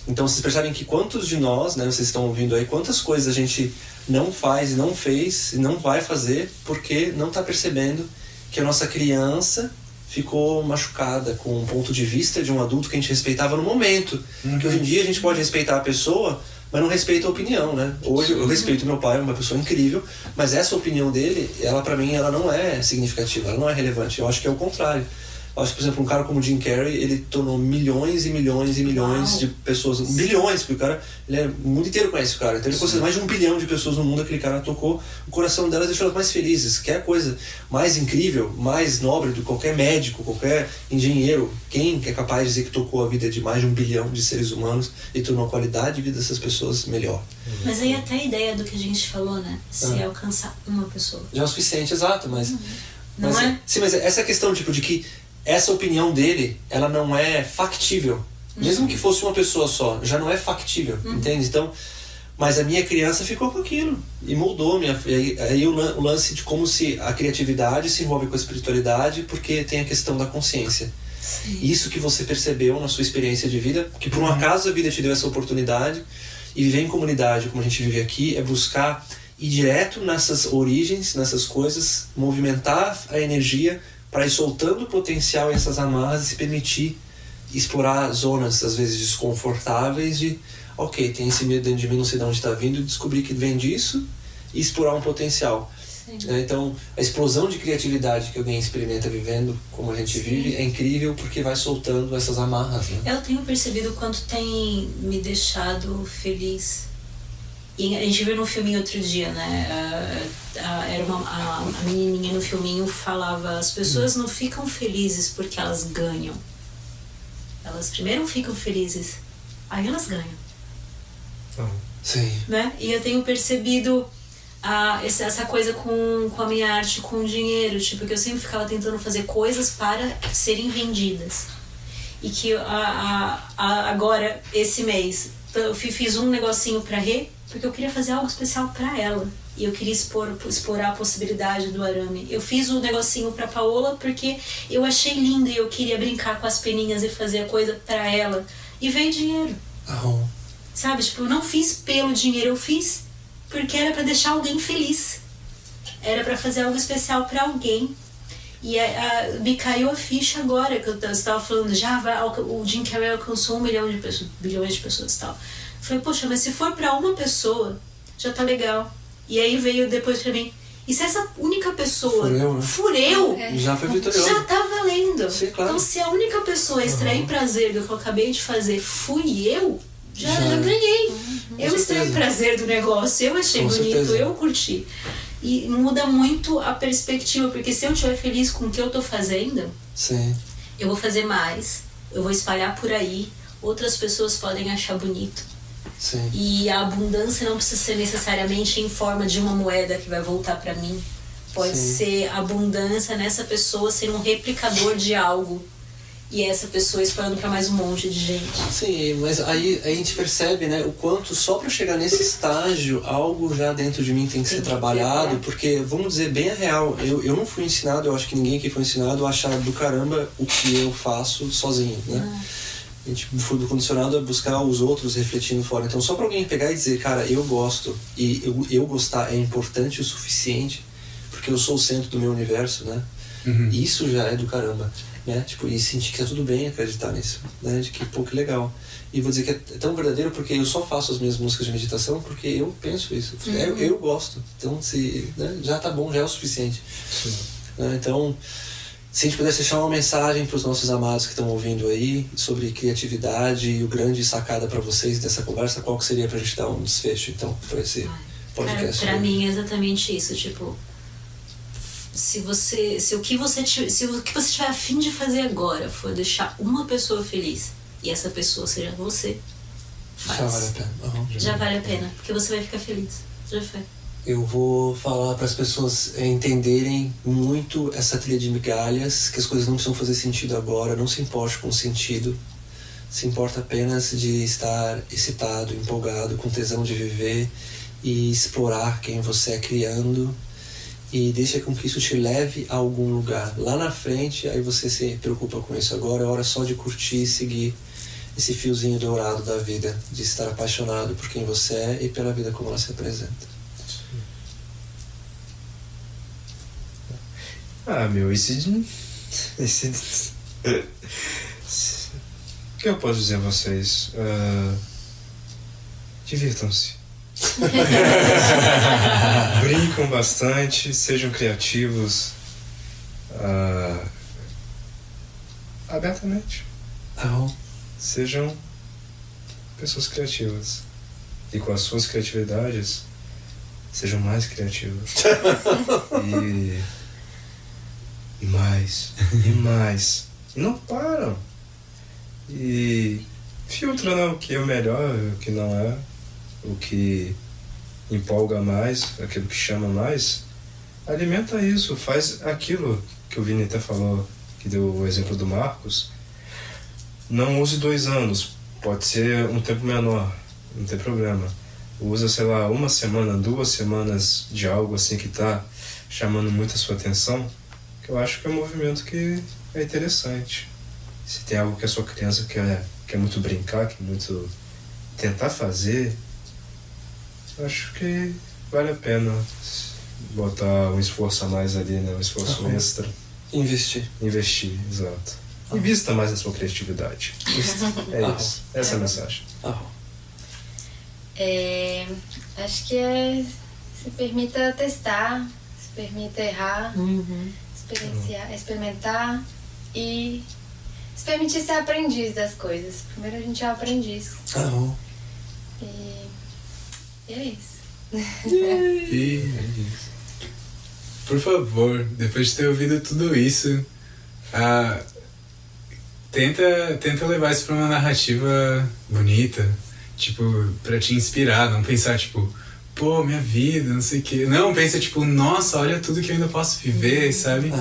A: Então, vocês percebem que quantos de nós, né, vocês estão ouvindo aí, quantas coisas a gente não faz e não fez e não vai fazer porque não está percebendo que a nossa criança ficou machucada com um ponto de vista de um adulto que a gente respeitava no momento. Porque hoje em dia a gente pode respeitar a pessoa, mas não respeita a opinião, né? Hoje eu respeito meu pai, é uma pessoa incrível, mas essa opinião dele, ela pra mim, ela não é significativa, ela não é relevante. Eu acho que é o contrário. Eu acho que, por exemplo, um cara como Jim Carrey, ele tornou milhões e milhões e milhões de pessoas, bilhões, porque o cara, o mundo inteiro conhece o cara, então ele conhece mais de 1 bilhão de pessoas no mundo, aquele cara tocou o coração delas e deixou elas mais felizes, que é a coisa mais incrível, mais nobre do que qualquer médico, qualquer engenheiro, quem é capaz de dizer que tocou a vida de mais de 1 bilhão de seres humanos e tornou a qualidade de vida dessas pessoas melhor.
B: Mas aí até a ideia do que a gente falou, né, se alcançar uma pessoa.
A: Já é o suficiente, exato, mas...
B: Não é?
A: Sim, mas essa questão, tipo, de que essa opinião dele, ela não é factível. Mesmo que fosse uma pessoa só, já não é factível, entende? Então, mas a minha criança ficou com aquilo e moldou. Aí o lance de como se a criatividade se envolve com a espiritualidade, porque tem a questão da consciência. Sim. Isso que você percebeu na sua experiência de vida, que por um acaso a vida te deu essa oportunidade, e viver em comunidade, como a gente vive aqui, é buscar ir direto nessas origens, nessas coisas, movimentar a energia para ir soltando o potencial e essas amarras e se permitir explorar zonas, às vezes, desconfortáveis de, ok, tem esse medo dentro de mim, não sei de onde está vindo, e descobrir que vem disso e explorar um potencial. Então, a explosão de criatividade que alguém experimenta vivendo, como a gente vive, é incrível porque vai soltando essas amarras, né?
B: Eu tenho percebido o quanto tem me deixado feliz. E a gente viu no filminho outro dia, né? A menininha no filminho falava: as pessoas não ficam felizes porque elas ganham. Elas primeiro ficam felizes, aí elas ganham.
A: Sim.
B: Né? E eu tenho percebido essa coisa com a minha arte, com o dinheiro, tipo, que eu sempre ficava tentando fazer coisas para serem vendidas. E que agora, esse mês, eu fiz um negocinho pra Rê, porque eu queria fazer algo especial pra ela. E eu queria explorar a possibilidade do arame. Eu fiz um negocinho pra Paola porque eu achei lindo e eu queria brincar com as peninhas e fazer a coisa pra ela. E veio dinheiro. Sabe? Tipo, eu não fiz pelo dinheiro, eu fiz porque era pra deixar alguém feliz. Era pra fazer algo especial pra alguém. E me caiu a ficha agora, que você estava falando, o Jim Carrey alcançou 1 milhão de pessoas, bilhões de pessoas e tal. Eu falei, poxa, mas se for pra uma pessoa, já tá legal. E aí veio depois pra mim, e se essa única pessoa for eu,
A: já foi vitorioso.
B: Já tá valendo.
A: Sim, claro.
B: Então se a única pessoa extrair prazer do que eu acabei de fazer fui eu, já ganhei. Eu extraí prazer do negócio, eu achei bonito, eu curti. E muda muito a perspectiva, porque se eu estiver feliz com o que eu tô fazendo, eu vou fazer mais, eu vou espalhar por aí, outras pessoas podem achar bonito.
A: Sim.
B: E a abundância não precisa ser necessariamente em forma de uma moeda que vai voltar pra mim. Pode ser abundância nessa pessoa ser um replicador de algo. E essa pessoa espalhando pra mais um monte de gente.
A: Sim, mas aí a gente percebe, né, o quanto só pra chegar nesse estágio, algo já dentro de mim tem que ser trabalhado, porque, vamos dizer bem a real, eu não fui ensinado, eu acho que ninguém aqui foi ensinado a achar do caramba o que eu faço sozinho, né? A gente foi condicionado a buscar os outros refletindo fora. Então, só pra alguém pegar e dizer, cara, eu gosto, e eu gostar é importante o suficiente, porque eu sou o centro do meu universo, né? Isso já é do caramba. Né? Tipo, e sentir que tá tudo bem acreditar nisso, né? De que, pô, que legal. E vou dizer que é tão verdadeiro porque eu só faço as minhas músicas de meditação porque eu penso isso. Eu gosto. Então, né? Já tá bom, já é o suficiente. Né? Então, se a gente pudesse deixar uma mensagem para os nossos amados que estão ouvindo aí sobre criatividade e o grande sacada para vocês dessa conversa, qual que seria pra gente dar um desfecho, então, para esse podcast?
B: Pra mim é exatamente isso, tipo, se o que você tiver a fim de fazer agora for deixar uma pessoa feliz, e essa pessoa seja você, faz.
A: Já vale a pena.
B: Já vale a pena, porque você vai ficar feliz. Já foi.
A: Eu vou falar para as pessoas entenderem muito essa trilha de migalhas, que as coisas não precisam fazer sentido agora, não se importe com o sentido. Se importa apenas de estar excitado, empolgado, com tesão de viver e explorar quem você é criando, e deixa com que isso te leve a algum lugar. Lá na frente, aí você se preocupa com isso. Agora é hora só de curtir e seguir esse fiozinho dourado da vida, de estar apaixonado por quem você é e pela vida como ela se apresenta.
C: Meu, o que eu posso dizer a vocês? Divirtam-se. Brincam bastante, sejam criativos abertamente. Sejam pessoas criativas. E com as suas criatividades, sejam mais criativos. E mais. E não param. E filtra, né, o que é o melhor, o que não é, o que empolga mais, aquilo que chama mais. Alimenta isso, faz aquilo que o Vini até falou, que deu o exemplo do Marcos. Não use 2 anos, pode ser um tempo menor, não tem problema. Usa, sei lá, 1 semana, 2 semanas de algo assim que tá chamando muito a sua atenção, que eu acho que é um movimento que é interessante. Se tem algo que a sua criança quer muito brincar, quer muito tentar fazer, eu acho que vale a pena botar um esforço a mais ali, né? Um esforço extra.
A: Investir,
C: exato. Invista mais na sua criatividade. É isso. Essa é a mensagem.
D: Acho que se permita testar, se permita errar, experimentar e se permitir ser aprendiz das coisas. Primeiro a gente é o aprendiz. E é isso.
E: Por favor, depois de ter ouvido tudo isso, tenta levar isso pra uma narrativa bonita, tipo, pra te inspirar, não pensar, tipo, pô, minha vida, não sei o quê. Não, pensa, tipo, nossa, olha tudo que eu ainda posso viver, sabe?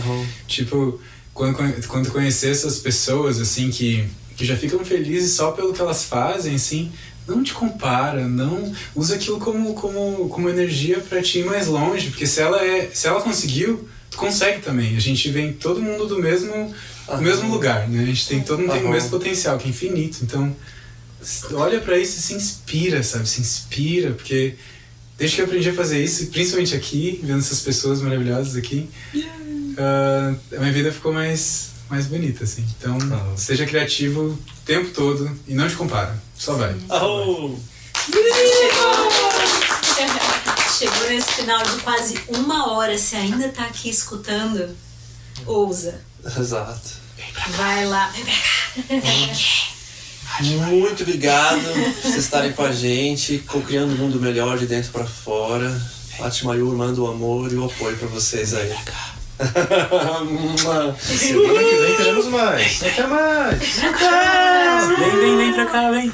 E: Tipo, quando conhecer essas pessoas, assim, que já ficam felizes só pelo que elas fazem, assim, não te compara, não usa aquilo como energia pra te ir mais longe, porque se ela conseguiu, tu consegue também. A gente vem todo mundo do mesmo lugar, né? A gente tem, todo mundo tem o mesmo potencial, que é infinito. Então, olha pra isso e se inspira, sabe? Se inspira, porque desde que eu aprendi a fazer isso, principalmente aqui, vendo essas pessoas maravilhosas aqui, a minha vida ficou mais bonita, assim. Então, seja criativo o tempo todo e não te compara. Só vai.
B: Chegou nesse final de quase 1 hora. Se ainda tá aqui escutando, ousa.
A: Exato.
B: Vai lá.
A: Muito obrigado por vocês estarem com a gente, co-criando um mundo melhor de dentro pra fora. Atimayur manda o amor e o apoio pra vocês aí.
C: Semana que vem teremos mais. Até mais.
B: Vem pra cá, vem.